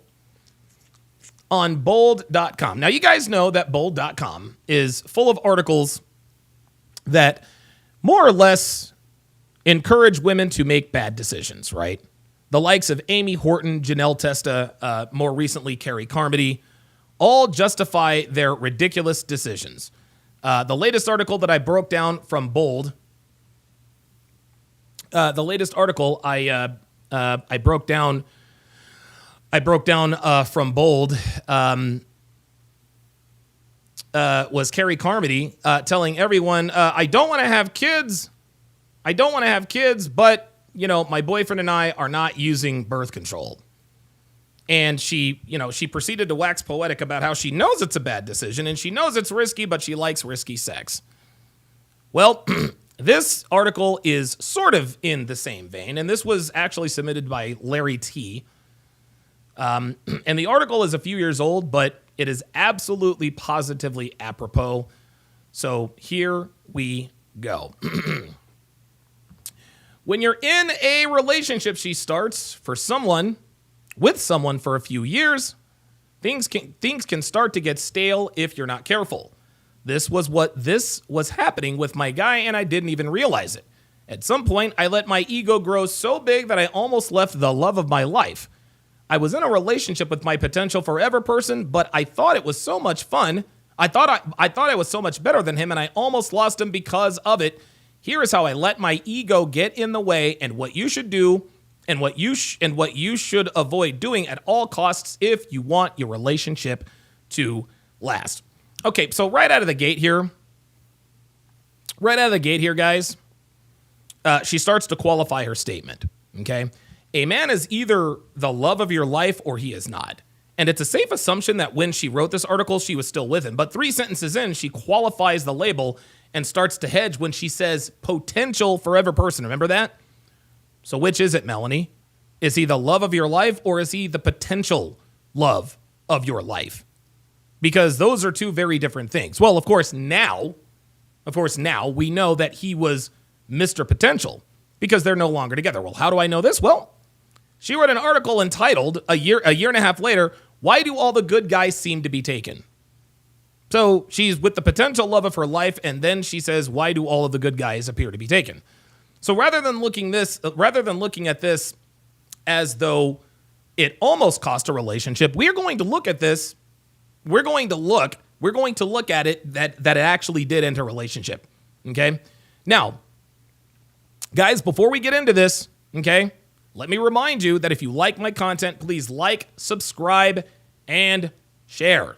on bold.com. Now, you guys know that bold.com is full of articles that more or less encourage women to make bad decisions, right? The likes of Amy Horton, Janelle Testa, more recently Carrie Carmody, all justify their ridiculous decisions. The latest article that I broke down from Bold, I broke down from Bold was Carrie Carmody telling everyone, I don't want to have kids. But, you know, my boyfriend and I are not using birth control. And she proceeded to wax poetic about how she knows it's a bad decision and she knows it's risky, but she likes risky sex. Well, this article is sort of in the same vein, and this was actually submitted by Larry T. And the article is a few years old, but it is absolutely positively apropos. So here we go. When you're in a relationship, she starts, with someone for a few years, things can start to get stale if you're not careful. This was happening with my guy, and I didn't even realize it. At some point, I let my ego grow so big that I almost left the love of my life. I was in a relationship with my potential forever person, but I thought it was so much fun. I thought I was so much better than him, and I almost lost him because of it. Here is how I let my ego get in the way, and what you should do, and what you should avoid doing at all costs if you want your relationship to last. Okay, so right out of the gate here, guys, she starts to qualify her statement. Okay, a man is either the love of your life or he is not. And it's a safe assumption that when she wrote this article, she was still with him. But 3 sentences in, she qualifies the label and starts to hedge when she says potential forever person. Remember that? So which is it, Melanie? Is he the love of your life or is he the potential love of your life? because those are two very different things. Well, of course, now we know that he was Mr. Potential because they're no longer together. Well, how do I know this? Well, she wrote an article entitled a year and a half later, "Why Do All the Good Guys Seem to Be Taken?" So she's with the potential love of her life, and then she says, "Why do all of the good guys appear to be taken?" So rather than looking at this as though it almost cost a relationship, we're going to look at this. We're going to look at it that it actually did end a relationship. Okay. Now, guys, before we get into this, okay, let me remind you that if you like my content, please like, subscribe, and share.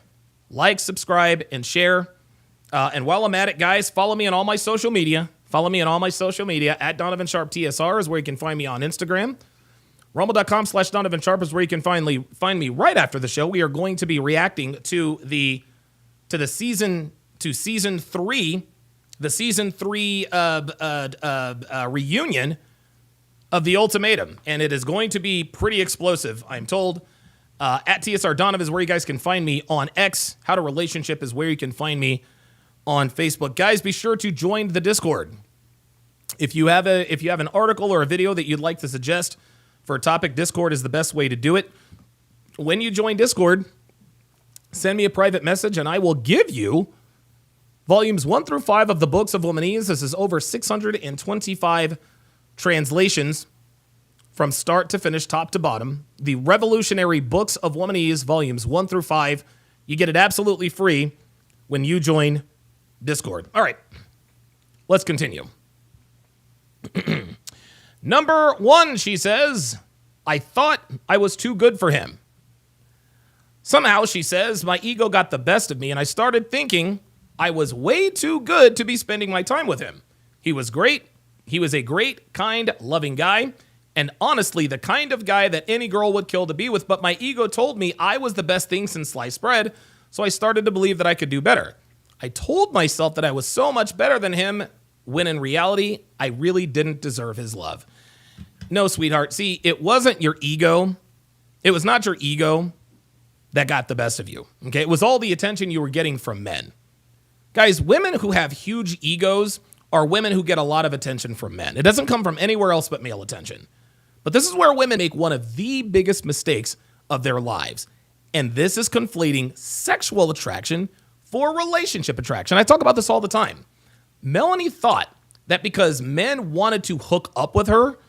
Like, subscribe, and share. And while I'm at it, guys, follow me on all my social media. At Donovan Sharpe TSR is where you can find me on Instagram. Rumble.com/Donovan Sharpe is where you can find me right after the show. We are going to be reacting to season 3, the season 3 reunion of The Ultimatum, and it is going to be pretty explosive, I'm told. At TSR Donovan is where you guys can find me on X. How to Relationship is where you can find me on Facebook. Guys, be sure to join the Discord. If you have an article or a video that you'd like to suggest for a topic, Discord is the best way to do it. When you join Discord, send me a private message and I will give you volumes 1 through 5 of the books of Womanese. This is over 625 translations from start to finish, top to bottom. The Revolutionary Books of Womanese, volumes 1 through 5. You get it absolutely free when you join Discord. All right, let's continue. Number 1, she says, "I thought I was too good for him. Somehow," she says, "my ego got the best of me and I started thinking I was way too good to be spending my time with him. He was great. He was a great, kind, loving guy, and honestly, the kind of guy that any girl would kill to be with, but my ego told me I was the best thing since sliced bread, so I started to believe that I could do better. I told myself that I was so much better than him, when in reality, I really didn't deserve his love." No, sweetheart. See, it wasn't your ego. It was not your ego that got the best of you. Okay, it was all the attention you were getting from men. Guys, women who have huge egos are women who get a lot of attention from men. It doesn't come from anywhere else but male attention. But this is where women make one of the biggest mistakes of their lives. And this is conflating sexual attraction for relationship attraction. I talk about this all the time. Melanie thought that because men wanted to hook up with her,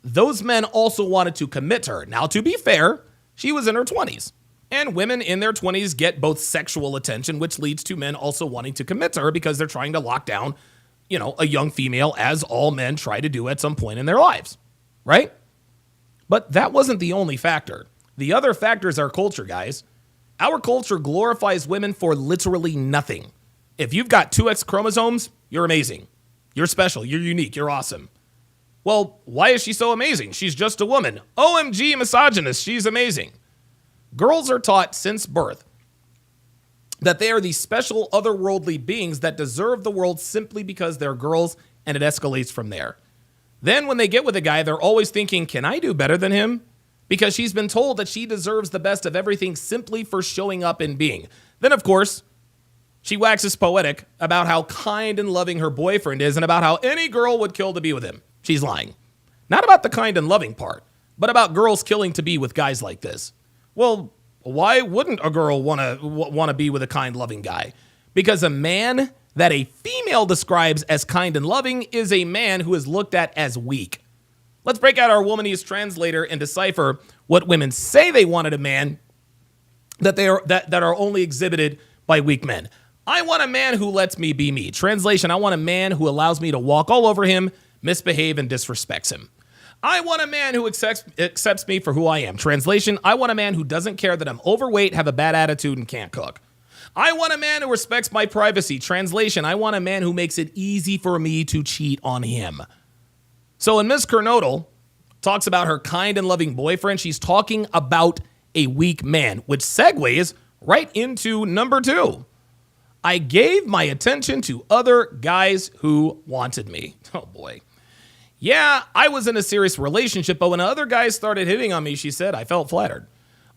those men also wanted to commit to her. Now, to be fair, she was in her 20s. And women in their 20s get both sexual attention, which leads to men also wanting to commit to her because they're trying to lock down, a young female, as all men try to do at some point in their lives, right? But that wasn't the only factor. The other factor is our culture, guys. Our culture glorifies women for literally nothing. If you've got 2 X chromosomes, you're amazing. You're special. You're unique. You're awesome. Well, why is she so amazing? She's just a woman. OMG, misogynist. She's amazing. Girls are taught since birth that they are these special otherworldly beings that deserve the world simply because they're girls, and it escalates from there. Then when they get with a guy, they're always thinking, can I do better than him? Because she's been told that she deserves the best of everything simply for showing up and being. Then, of course, she waxes poetic about how kind and loving her boyfriend is and about how any girl would kill to be with him. She's lying. Not about the kind and loving part, but about girls killing to be with guys like this. Well, why wouldn't a girl want to be with a kind, loving guy? Because a man that a female describes as kind and loving is a man who is looked at as weak. Let's break out our Womanese translator and decipher what women say they wanted a man that are only exhibited by weak men. I want a man who lets me be me. Translation, I want a man who allows me to walk all over him, misbehave, and disrespects him. I want a man who accepts me for who I am. Translation, I want a man who doesn't care that I'm overweight, have a bad attitude, and can't cook. I want a man who respects my privacy. Translation, I want a man who makes it easy for me to cheat on him. So when Ms. Kernodle talks about her kind and loving boyfriend, she's talking about a weak man, which segues right into number 2. I gave my attention to other guys who wanted me. Oh boy. Yeah, I was in a serious relationship, but when other guys started hitting on me, she said, I felt flattered.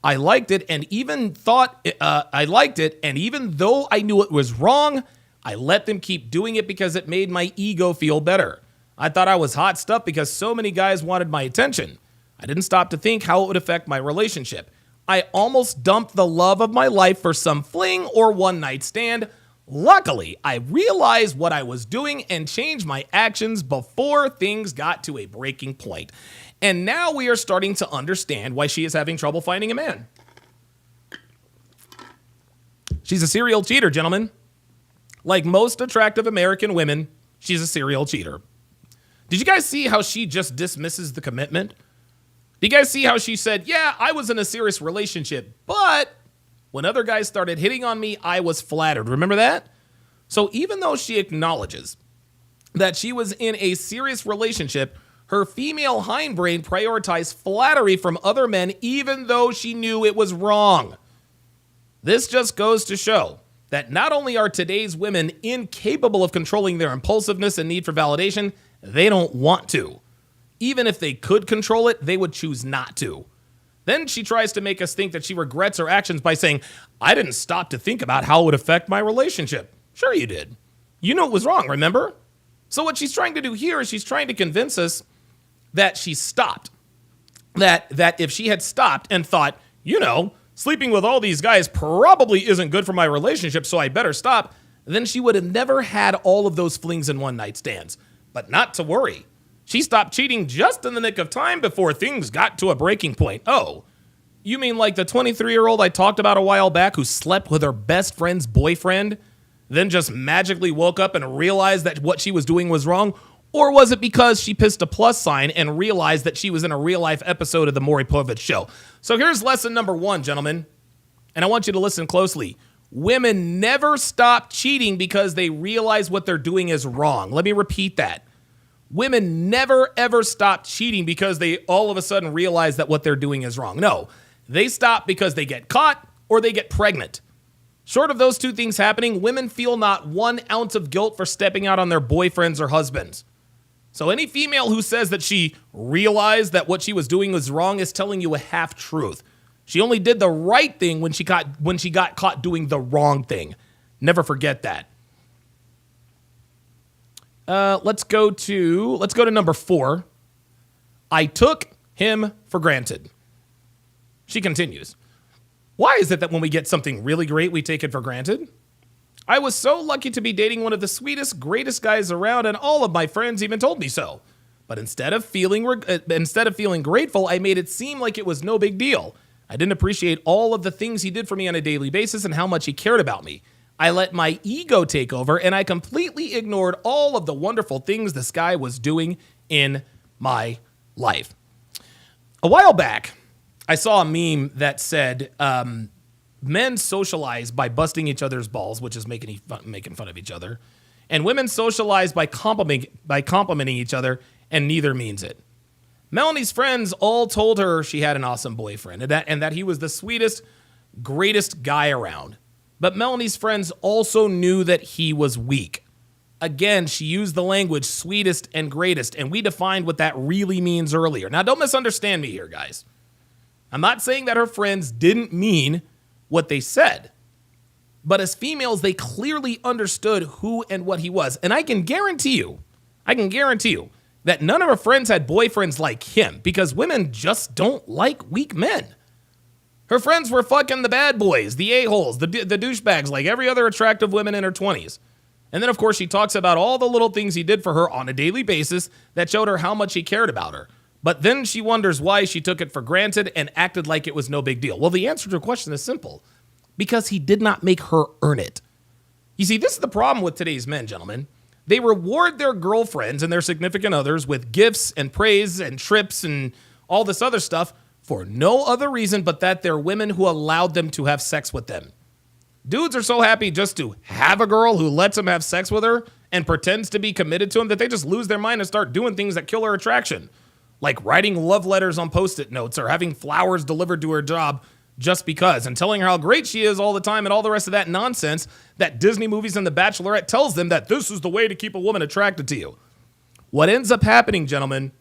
I liked it and even thought I liked it. And even though I knew it was wrong, I let them keep doing it because it made my ego feel better. I thought I was hot stuff because so many guys wanted my attention. I didn't stop to think how it would affect my relationship. I almost dumped the love of my life for some fling or one night stand. Luckily, I realized what I was doing and changed my actions before things got to a breaking point. And now we are starting to understand why she is having trouble finding a man. She's a serial cheater, gentlemen. Like most attractive American women, she's a serial cheater. Did you guys see how she just dismisses the commitment? Did you guys see how she said, yeah, I was in a serious relationship, but when other guys started hitting on me, I was flattered. Remember that? So even though she acknowledges that she was in a serious relationship, her female hindbrain prioritized flattery from other men even though she knew it was wrong. This just goes to show that not only are today's women incapable of controlling their impulsiveness and need for validation, they don't want to. Even if they could control it, they would choose not to. Then she tries to make us think that she regrets her actions by saying, I didn't stop to think about how it would affect my relationship. Sure you did. You knew it was wrong, remember? So what she's trying to do here is she's trying to convince us that she stopped. That if she had stopped and thought, sleeping with all these guys probably isn't good for my relationship, so I better stop, then she would have never had all of those flings and one-night stands. But not to worry. She stopped cheating just in the nick of time before things got to a breaking point. Oh, you mean like the 23-year-old I talked about a while back who slept with her best friend's boyfriend, then just magically woke up and realized that what she was doing was wrong? Or was it because she pissed a plus sign and realized that she was in a real-life episode of the Maury Povich Show? So here's lesson number 1, gentlemen, and I want you to listen closely. Women never stop cheating because they realize what they're doing is wrong. Let me repeat that. Women never, ever stop cheating because they all of a sudden realize that what they're doing is wrong. No, they stop because they get caught or they get pregnant. Short of those two things happening, women feel not 1 ounce of guilt for stepping out on their boyfriends or husbands. So any female who says that she realized that what she was doing was wrong is telling you a half-truth. She only did the right thing when she got caught doing the wrong thing. Never forget that. Let's go to number 4. I took him for granted. She continues. Why is it that when we get something really great, we take it for granted? I was so lucky to be dating one of the sweetest, greatest guys around, and all of my friends even told me so. But instead of feeling grateful, I made it seem like it was no big deal. I didn't appreciate all of the things he did for me on a daily basis and how much he cared about me. I let my ego take over, and I completely ignored all of the wonderful things this guy was doing in my life. A while back, I saw a meme that said, men socialize by busting each other's balls, which is making fun of each other, and women socialize by complimenting each other, and neither means it. Melanie's friends all told her she had an awesome boyfriend and that he was the sweetest, greatest guy around. But Melanie's friends also knew that he was weak. Again, she used the language sweetest and greatest, and we defined what that really means earlier. Now, don't misunderstand me here, guys. I'm not saying that her friends didn't mean what they said. But as females, they clearly understood who and what he was. And I can guarantee you that none of her friends had boyfriends like him because women just don't like weak men. Her friends were fucking the bad boys, the a-holes, the douchebags, like every other attractive woman in her 20s. And then, of course, she talks about all the little things he did for her on a daily basis that showed her how much he cared about her. But then she wonders why she took it for granted and acted like it was no big deal. Well, the answer to her question is simple. Because he did not make her earn it. You see, this is the problem with today's men, gentlemen. They reward their girlfriends and their significant others with gifts and praise and trips and all this other stuff for no other reason but that they're women who allowed them to have sex with them. Dudes are so happy just to have a girl who lets them have sex with her and pretends to be committed to him that they just lose their mind and start doing things that kill her attraction. Like writing love letters on Post-it notes or having flowers delivered to her job just because, and telling her how great she is all the time and all the rest of that nonsense that Disney movies and The Bachelorette tells them that this is the way to keep a woman attracted to you. What ends up happening, gentlemen,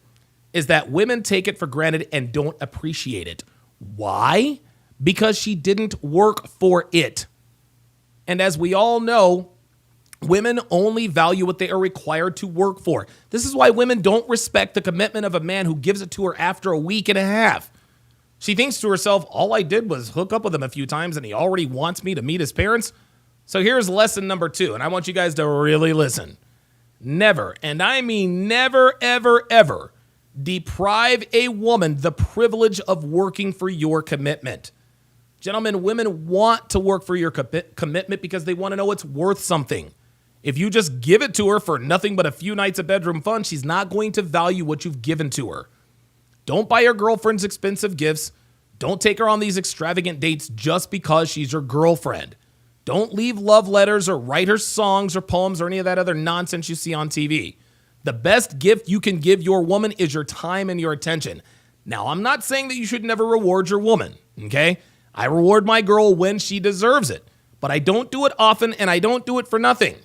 is that women take it for granted and don't appreciate it. Why? because she didn't work for it. And as we all know, women only value what they are required to work for. This is why women don't respect the commitment of a man who gives it to her after a week and a half. She thinks to herself, all I did was hook up with him a few times and he already wants me to meet his parents. So here's lesson number 2, and I want you guys to really listen. Never, and I mean never, ever, ever, deprive a woman the privilege of working for your commitment. Gentlemen, women want to work for your commitment because they want to know it's worth something. If you just give it to her for nothing but a few nights of bedroom fun, she's not going to value what you've given to her. Don't buy your girlfriends expensive gifts. Don't take her on these extravagant dates just because she's your girlfriend. Don't leave love letters or write her songs or poems or any of that other nonsense you see on TV. The best gift you can give your woman is your time and your attention. Now, I'm not saying that you should never reward your woman, okay? I reward my girl when she deserves it, but I don't do it often and I don't do it for nothing.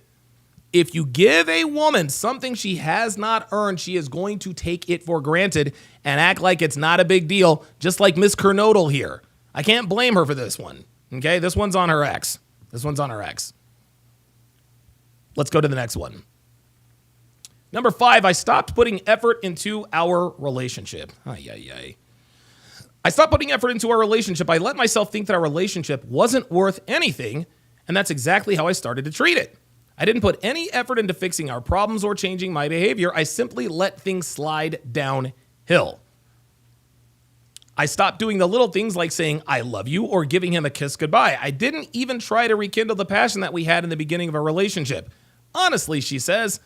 If you give a woman something she has not earned, she is going to take it for granted and act like it's not a big deal, just like Miss Kernodle here. I can't blame her for this one, okay? This one's on her ex. Let's go to the next one. Number 5, I stopped putting effort into our relationship. I stopped putting effort into our relationship. I let myself think that our relationship wasn't worth anything, and that's exactly how I started to treat it. I didn't put any effort into fixing our problems or changing my behavior. I simply let things slide downhill. I stopped doing the little things like saying, I love you, or giving him a kiss goodbye. I didn't even try to rekindle the passion that we had in the beginning of our relationship. Honestly, she says,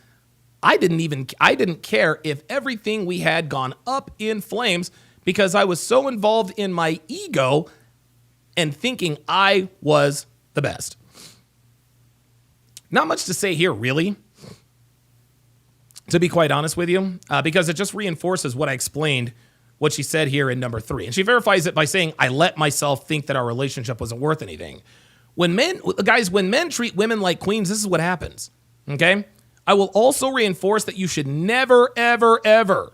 I didn't care if everything we had gone up in flames because I was so involved in my ego and thinking I was the best. Not much to say here, really, to be quite honest with you, because it just reinforces what I explained, what she said here in number 3. And she verifies it by saying, I let myself think that our relationship wasn't worth anything. When men treat women like queens, this is what happens, okay? I will also reinforce that you should never, ever, ever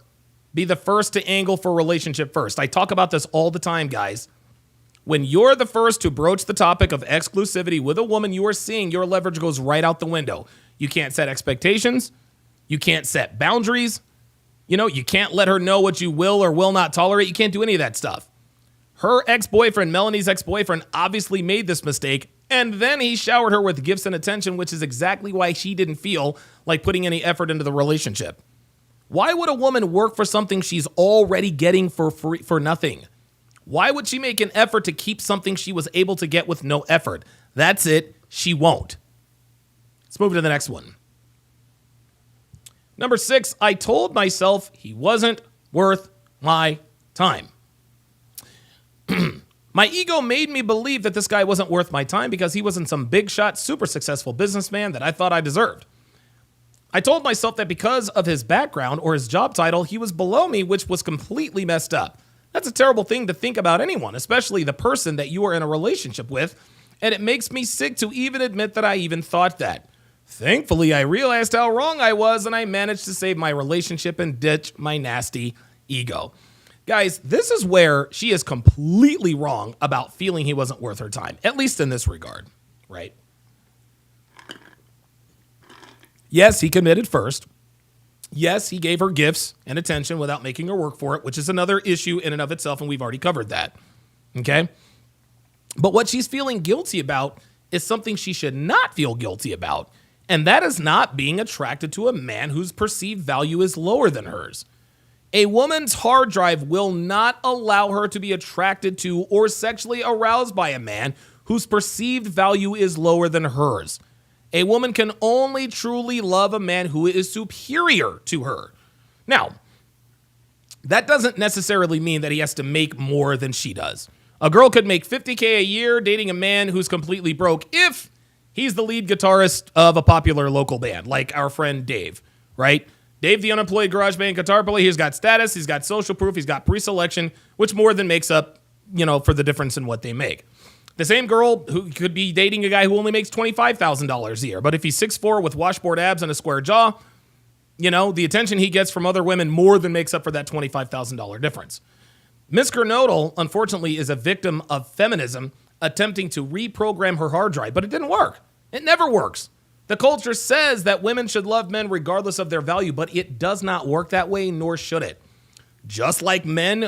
be the first to angle for a relationship first. I talk about this all the time, guys. When you're the first to broach the topic of exclusivity with a woman you are seeing, your leverage goes right out the window. You can't set expectations. You can't set boundaries. You can't let her know what you will or will not tolerate. You can't do any of that stuff. Her ex-boyfriend, Melanie's ex-boyfriend, obviously made this mistake, and then he showered her with gifts and attention, which is exactly why she didn't feel like putting any effort into the relationship. Why would a woman work for something she's already getting for free, for nothing? Why would she make an effort to keep something she was able to get with no effort? That's it. She won't. Let's move to the next one. Number 6, I told myself he wasn't worth my time. My ego made me believe that this guy wasn't worth my time because he wasn't some big shot, super successful businessman that I thought I deserved. I told myself that because of his background or his job title, he was below me, which was completely messed up. That's a terrible thing to think about anyone, especially the person that you are in a relationship with, and it makes me sick to even admit that I even thought that. Thankfully, I realized how wrong I was, and I managed to save my relationship and ditch my nasty ego. Guys, this is where she is completely wrong about feeling he wasn't worth her time, at least in this regard, right? Yes, he committed first. Yes, he gave her gifts and attention without making her work for it, which is another issue in and of itself, and we've already covered that, okay? But what she's feeling guilty about is something she should not feel guilty about, and that is not being attracted to a man whose perceived value is lower than hers. A woman's hard drive will not allow her to be attracted to or sexually aroused by a man whose perceived value is lower than hers. A woman can only truly love a man who is superior to her. Now, that doesn't necessarily mean that he has to make more than she does. A girl could make $50K a year dating a man who's completely broke if he's the lead guitarist of a popular local band, like our friend Dave, right? Dave, the unemployed garage band guitar player, he's got status, he's got social proof, he's got pre-selection, which more than makes up, for the difference in what they make. The same girl who could be dating a guy who only makes $25,000 a year, but if he's 6'4" with washboard abs and a square jaw, the attention he gets from other women more than makes up for that $25,000 difference. Miss Gernodal, unfortunately, is a victim of feminism attempting to reprogram her hard drive, but it didn't work. It never works. The culture says that women should love men regardless of their value, but it does not work that way, nor should it. Just like men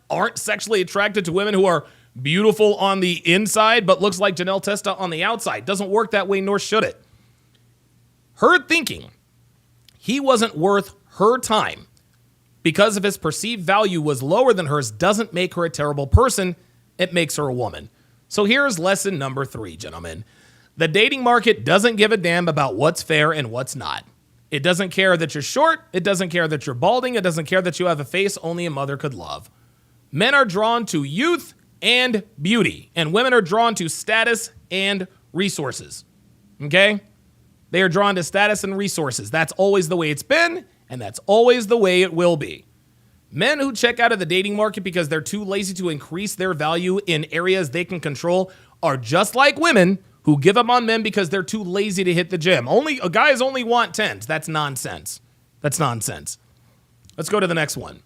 aren't sexually attracted to women who are beautiful on the inside, but looks like Janelle Testa on the outside. Doesn't work that way, nor should it. Her thinking he wasn't worth her time because of his perceived value was lower than hers doesn't make her a terrible person. It makes her a woman. So here's lesson number 3, gentlemen. The dating market doesn't give a damn about what's fair and what's not. It doesn't care that you're short. It doesn't care that you're balding. It doesn't care that you have a face only a mother could love. Men are drawn to youth and beauty, and women are drawn to status and resources. Okay? They are drawn to status and resources. That's always the way it's been, and that's always the way it will be. Men who check out of the dating market because they're too lazy to increase their value in areas they can control are just like women who give up on men because they're too lazy to hit the gym. Guys only want 10s. That's nonsense. That's nonsense. Let's go to the next one.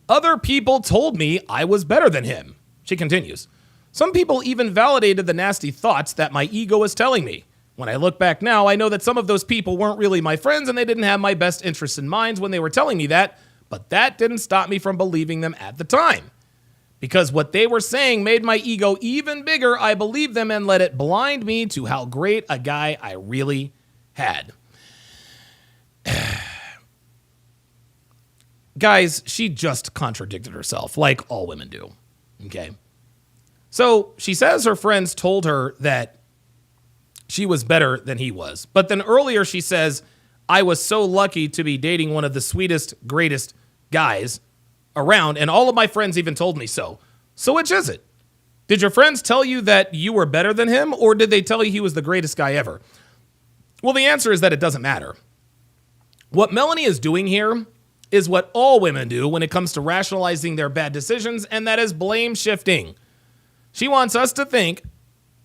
Other people told me I was better than him. She continues. Some people even validated the nasty thoughts that my ego was telling me. When I look back now, I know that some of those people weren't really my friends and they didn't have my best interests in mind when they were telling me that, but that didn't stop me from believing them at the time. Because what they were saying made my ego even bigger, I believed them and let it blind me to how great a guy I really had. Guys, she just contradicted herself, like all women do. Okay? So she says her friends told her that she was better than he was. But then earlier she says, I was so lucky to be dating one of the sweetest, greatest guys around, and all of my friends even told me so. So which is it? Did your friends tell you that you were better than him, or did they tell you he was the greatest guy ever? Well, the answer is that it doesn't matter. What Melanie is doing here is what all women do when it comes to rationalizing their bad decisions, and that is blame shifting. She wants us to think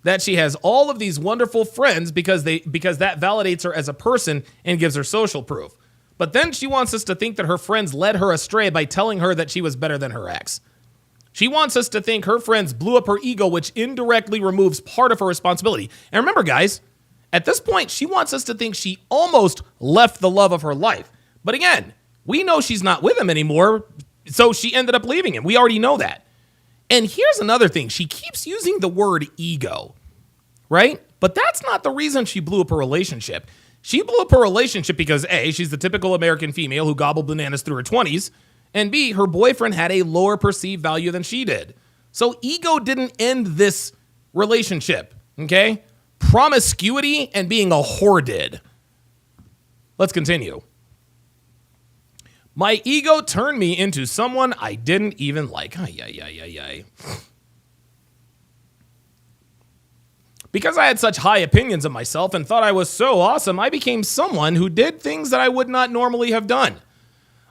that she has all of these wonderful friends because that validates her as a person and gives her social proof. But then she wants us to think that her friends led her astray by telling her that she was better than her ex. She wants us to think her friends blew up her ego, which indirectly removes part of her responsibility. And remember, guys, at this point, she wants us to think she almost left the love of her life. But again, we know she's not with him anymore, so she ended up leaving him. We already know that. And here's another thing. She keeps using the word ego, right? But that's not the reason she blew up her relationship. She blew up her relationship because A, she's the typical American female who gobbled bananas through her 20s, and B, her boyfriend had a lower perceived value than she did. So ego didn't end this relationship, okay? Promiscuity and being a whore did. Let's continue. My ego turned me into someone I didn't even like. Because I had such high opinions of myself and thought I was so awesome, I became someone who did things that I would not normally have done.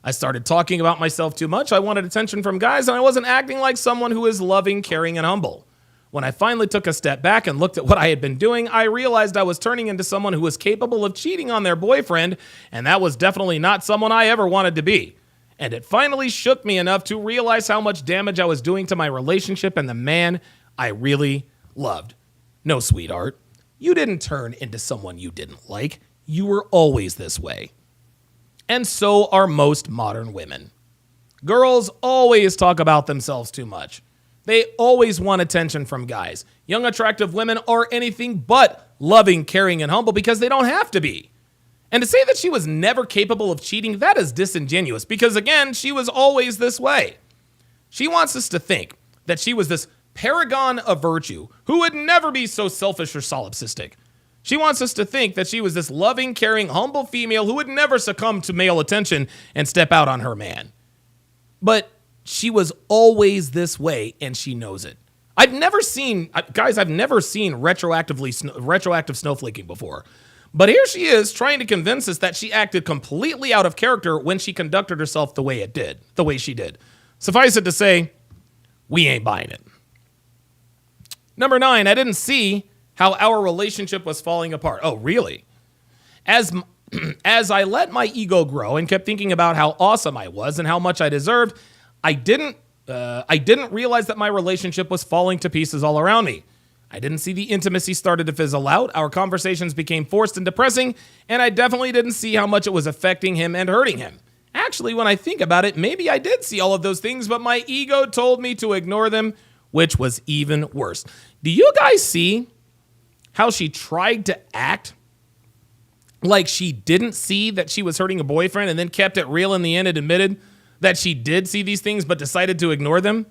I started talking about myself too much. I wanted attention from guys, and I wasn't acting like someone who is loving, caring, and humble. When I finally took a step back and looked at what I had been doing, I realized I was turning into someone who was capable of cheating on their boyfriend, and that was definitely not someone I ever wanted to be. And it finally shook me enough to realize how much damage I was doing to my relationship and the man I really loved. No, sweetheart, you didn't turn into someone you didn't like. You were always this way. And so are most modern women. Girls always talk about themselves too much. They always want attention from guys. Young, attractive women are anything but loving, caring, and humble because they don't have to be. And to say that she was never capable of cheating, that is disingenuous because, again, she was always this way. She wants us to think that she was this paragon of virtue who would never be so selfish or solipsistic. She wants us to think that she was this loving, caring, humble female who would never succumb to male attention and step out on her man. But she was always this way, and she knows it. I've never seen retroactive snowflaking before. But here she is trying to convince us that she acted completely out of character when she conducted herself the way she did. Suffice it to say, we ain't buying it. Number 9, I didn't see how our relationship was falling apart. Oh, really? As As I let my ego grow and kept thinking about how awesome I was and how much I deserved, I didn't realize that my relationship was falling to pieces all around me. I didn't see the intimacy started to fizzle out. Our conversations became forced and depressing, and I definitely didn't see how much it was affecting him and hurting him. Actually, when I think about it, maybe I did see all of those things, but my ego told me to ignore them, which was even worse. Do you guys see how she tried to act like she didn't see that she was hurting a boyfriend and then kept it real in the end and admitted that she did see these things but decided to ignore them?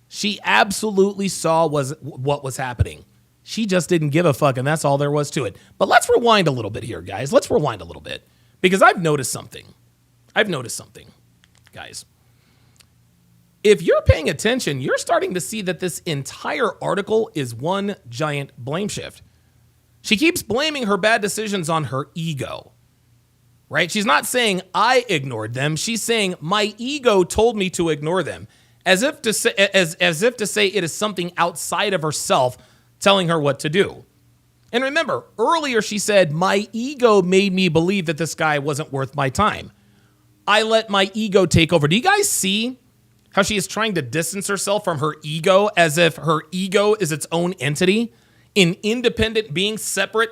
She absolutely saw what was happening. She just didn't give a fuck, and that's all there was to it. But let's rewind a little bit here, guys. Let's rewind a little bit because I've noticed something. Guys. If you're paying attention, you're starting to see that this entire article is one giant blame shift. She keeps blaming her bad decisions on her ego, right? She's not saying I ignored them. She's saying my ego told me to ignore them, as if to say it is something outside of herself telling her what to do. And remember, earlier she said my ego made me believe that this guy wasn't worth my time. I let my ego take over. Do you guys see how she is trying to distance herself from her ego as if her ego is its own entity? An independent being separate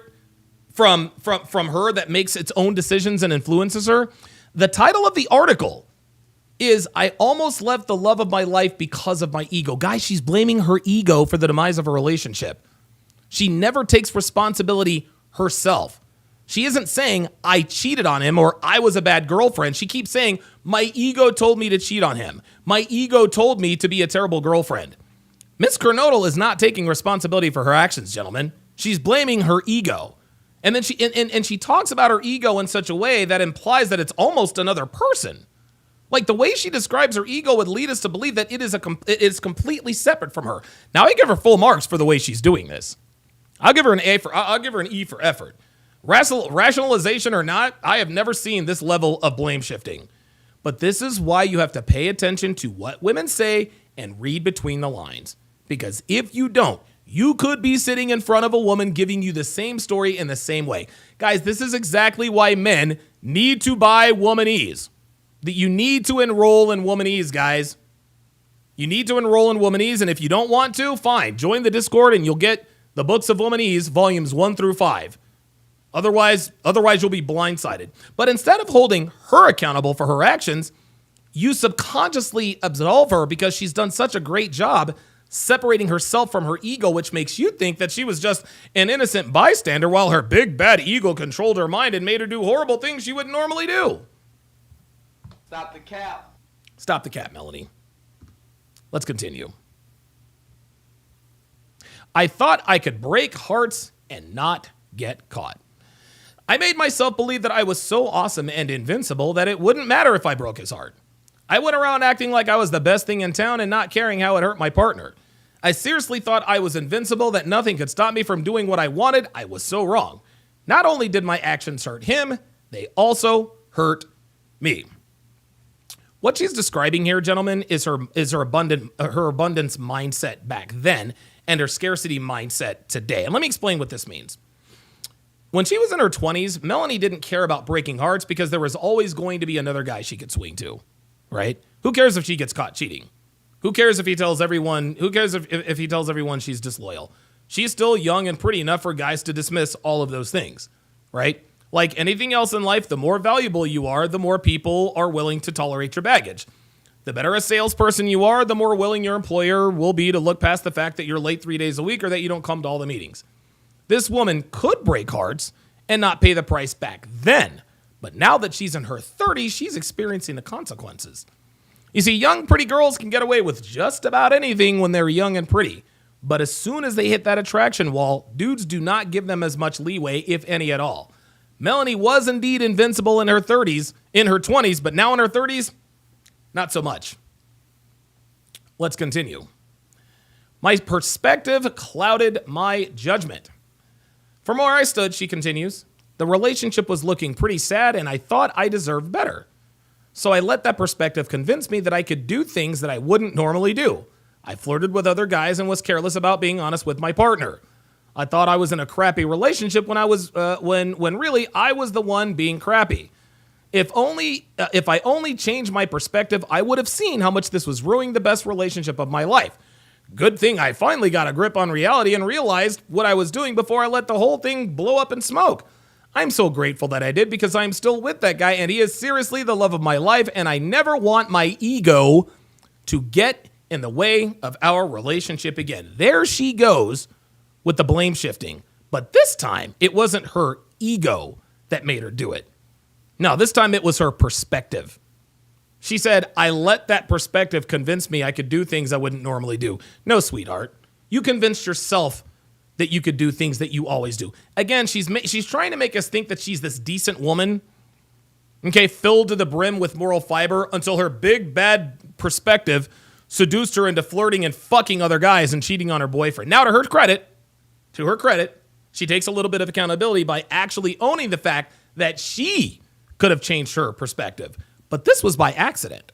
from her that makes its own decisions and influences her. The title of the article is I almost left the love of my life because of my ego. Guys, she's blaming her ego for the demise of a relationship. She never takes responsibility herself. She isn't saying I cheated on him or I was a bad girlfriend. She keeps saying my ego told me to cheat on him. My ego told me to be a terrible girlfriend. Miss Kernodle is not taking responsibility for her actions, gentlemen. She's blaming her ego. And then she talks about her ego in such a way that implies that it's almost another person. Like the way she describes her ego would lead us to believe that it is completely separate from her. Now I give her full marks for the way she's doing this. I'll give her an E for effort. Rationalization or not, I have never seen this level of blame shifting. But this is why you have to pay attention to what women say and read between the lines. Because if you don't, you could be sitting in front of a woman giving you the same story in the same way. Guys, this is exactly why men need to buy Womanese. That you need to enroll in Womanese, guys. You need to enroll in Womanese, and if you don't want to, fine. Join the Discord and you'll get the books of Womanese, volumes 1 through 5. Otherwise you'll be blindsided. But instead of holding her accountable for her actions, you subconsciously absolve her because she's done such a great job separating herself from her ego, which makes you think that she was just an innocent bystander while her big bad ego controlled her mind and made her do horrible things she wouldn't normally do. Stop the cap. Stop the cap, Melanie. Let's continue. I thought I could break hearts and not get caught. I made myself believe that I was so awesome and invincible that it wouldn't matter if I broke his heart. I went around acting like I was the best thing in town and not caring how it hurt my partner. I seriously thought I was invincible, that nothing could stop me from doing what I wanted. I was so wrong. Not only did my actions hurt him, they also hurt me. What she's describing here, gentlemen, is her abundance mindset back then and her scarcity mindset today. And let me explain what this means. When she was in her 20s, Melanie didn't care about breaking hearts because there was always going to be another guy she could swing to, right? Who cares if she gets caught cheating? Who cares if he tells everyone? Who cares if he tells everyone she's disloyal? She's still young and pretty enough for guys to dismiss all of those things, right? Like anything else in life, the more valuable you are, the more people are willing to tolerate your baggage. The better a salesperson you are, the more willing your employer will be to look past the fact that you're late 3 days a week or that you don't come to all the meetings. This woman could break hearts and not pay the price back then, but now that she's in her 30s, she's experiencing the consequences. You see, young, pretty girls can get away with just about anything when they're young and pretty. But as soon as they hit that attraction wall, dudes do not give them as much leeway, if any at all. Melanie was indeed invincible in her 20s, but now in her 30s, not so much. Let's continue. My perspective clouded my judgment. From where I stood, she continues, the relationship was looking pretty sad and I thought I deserved better. So I let that perspective convince me that I could do things that I wouldn't normally do. I flirted with other guys and was careless about being honest with my partner. I thought I was in a crappy relationship when I was when really I was the one being crappy. If I only changed my perspective, I would have seen how much this was ruining the best relationship of my life. Good thing I finally got a grip on reality and realized what I was doing before I let the whole thing blow up in smoke. I'm so grateful that I did because I'm still with that guy and he is seriously the love of my life and I never want my ego to get in the way of our relationship again. There she goes with the blame shifting. But this time, it wasn't her ego that made her do it. No, this time it was her perspective. She said, I let that perspective convince me I could do things I wouldn't normally do. No, sweetheart. You convinced yourself that you could do things that you always do. Again, she's trying to make us think that she's this decent woman, okay, filled to the brim with moral fiber until her big, bad perspective seduced her into flirting and fucking other guys and cheating on her boyfriend. Now, to her credit, she takes a little bit of accountability by actually owning the fact that she could have changed her perspective. But this was by accident.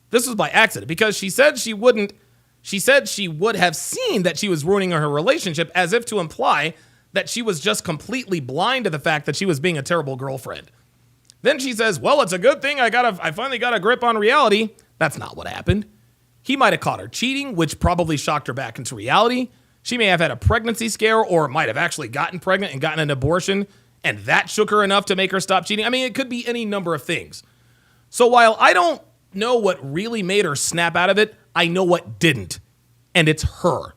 This was by accident because she said she wouldn't. She said she would have seen that she was ruining her relationship as if to imply that she was just completely blind to the fact that she was being a terrible girlfriend. Then she says, well, it's a good thing I finally got a grip on reality. That's not what happened. He might have caught her cheating, which probably shocked her back into reality. She may have had a pregnancy scare or might have actually gotten pregnant and gotten an abortion, and that shook her enough to make her stop cheating. I mean, it could be any number of things. So while I don't know what really made her snap out of it, I know what didn't, and it's her.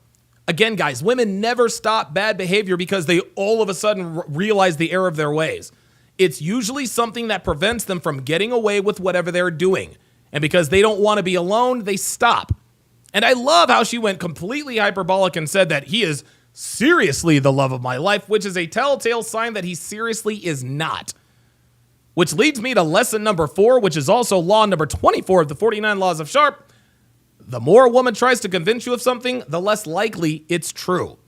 Again, guys, women never stop bad behavior because they all of a sudden realize the error of their ways. It's usually something that prevents them from getting away with whatever they're doing. And because they don't want to be alone, they stop. And I love how she went completely hyperbolic and said that he is seriously the love of my life, which is a telltale sign that he seriously is not. Which leads me to lesson number 4, which is also law number 24 of the 49 laws of Sharpe. The more a woman tries to convince you of something, the less likely it's true.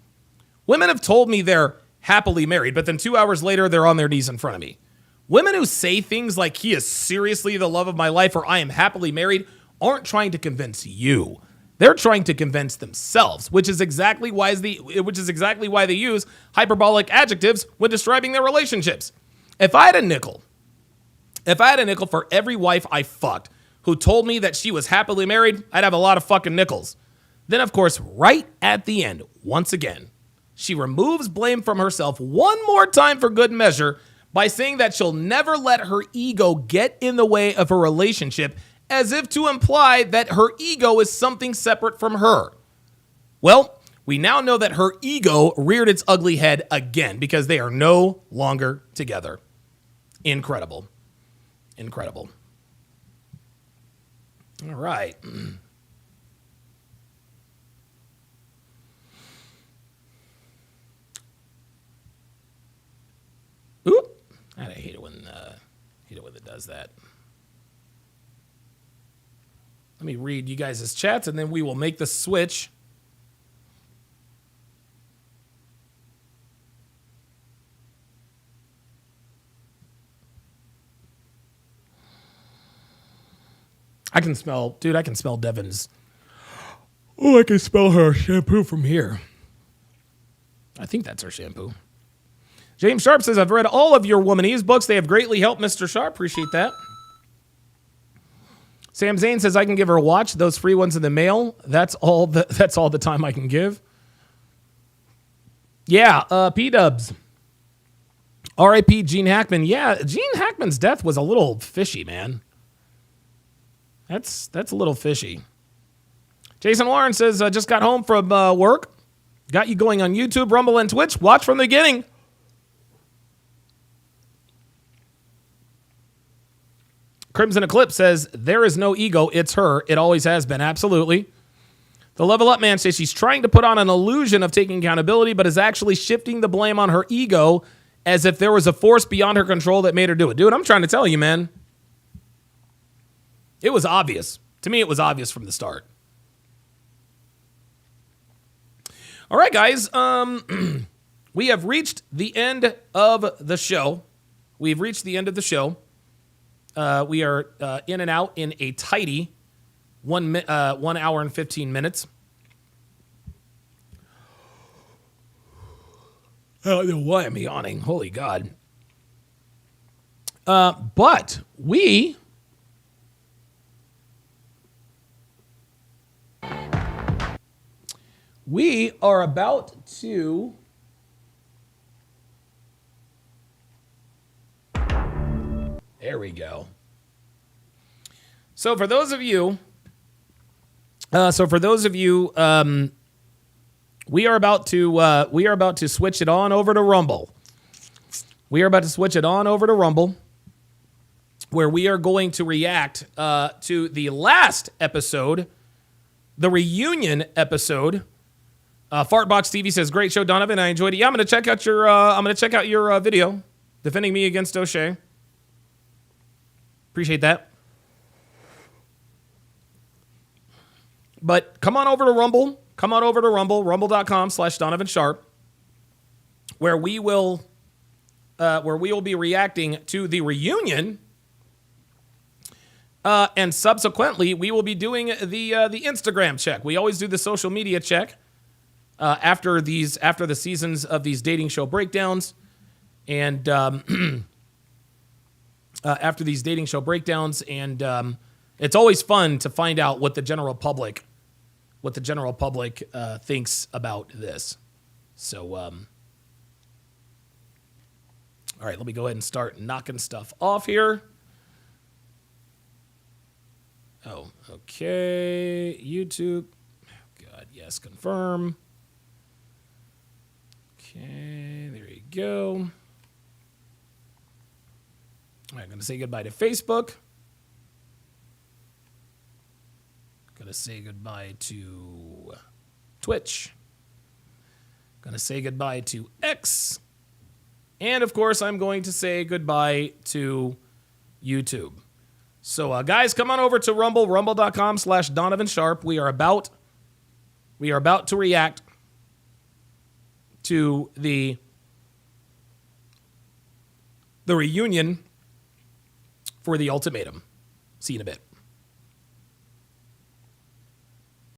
Women have told me they're happily married, but then 2 hours later, they're on their knees in front of me. Women who say things like, he is seriously the love of my life, or I am happily married, aren't trying to convince you. They're trying to convince themselves, which is exactly why they use hyperbolic adjectives when describing their relationships. If I had a nickel for every wife I fucked who told me that she was happily married, I'd have a lot of fucking nickels. Then, of course, right at the end, once again, she removes blame from herself one more time for good measure by saying that she'll never let her ego get in the way of her relationship, as if to imply that her ego is something separate from her. Well, we now know that her ego reared its ugly head again because they are no longer together. Incredible. Incredible. All right. Oop. I hate it when it does that. Let me read you guys' chats, and then we will make the switch. I can smell Devin's. Oh, I can smell her shampoo from here. I think that's her shampoo. James Sharpe says, I've read all of your Womanese books. They have greatly helped Mr. Sharpe. Appreciate that. Sam Zane says, I can give her a watch. Those free ones in the mail. That's all the time I can give. Yeah, P-dubs. R.I.P. Gene Hackman. Yeah, Gene Hackman's death was a little fishy, man. That's a little fishy. Jason Warren says, just got home from work. Got you going on YouTube, Rumble, and Twitch. Watch from the beginning. Crimson Eclipse says, there is no ego, it's her. It always has been, absolutely. The Level Up Man says she's trying to put on an illusion of taking accountability, but is actually shifting the blame on her ego as if there was a force beyond her control that made her do it. Dude, I'm trying to tell you, man. It was obvious. To me, it was obvious from the start. All right, guys. We have reached the end of the show. We've reached the end of the show. We are in and out in a tidy 1 hour and 15 minutes. I don't know why I'm yawning. Holy God. But we are about to there we go. So for those of you we are about to switch it on over to Rumble. We are about to switch it on over to Rumble, where we are going to react to the last episode, the reunion episode. Fartbox TV says, "Great show, Donovan. I enjoyed it." Yeah, I'm gonna check out your video defending me against O'Shea. Appreciate that. But come on over to Rumble. Come on over to Rumble, rumble.com/Donovan Sharpe, where we will be reacting to the reunion. And subsequently, we will be doing the Instagram check. We always do the social media check after the seasons of these dating show breakdowns, and after these dating show breakdowns, and it's always fun to find out what the general public thinks about this. So, all right, let me go ahead and start knocking stuff off here. Oh, okay. YouTube. God, yes, confirm. Okay, there you go. All right, I'm going to say goodbye to Facebook. Going to say goodbye to Twitch. Going to say goodbye to X. And, of course, I'm going to say goodbye to YouTube. So, guys, come on over to Rumble, rumble.com/Donovan Sharpe. We are about to react to the reunion for the ultimatum. See you in a bit.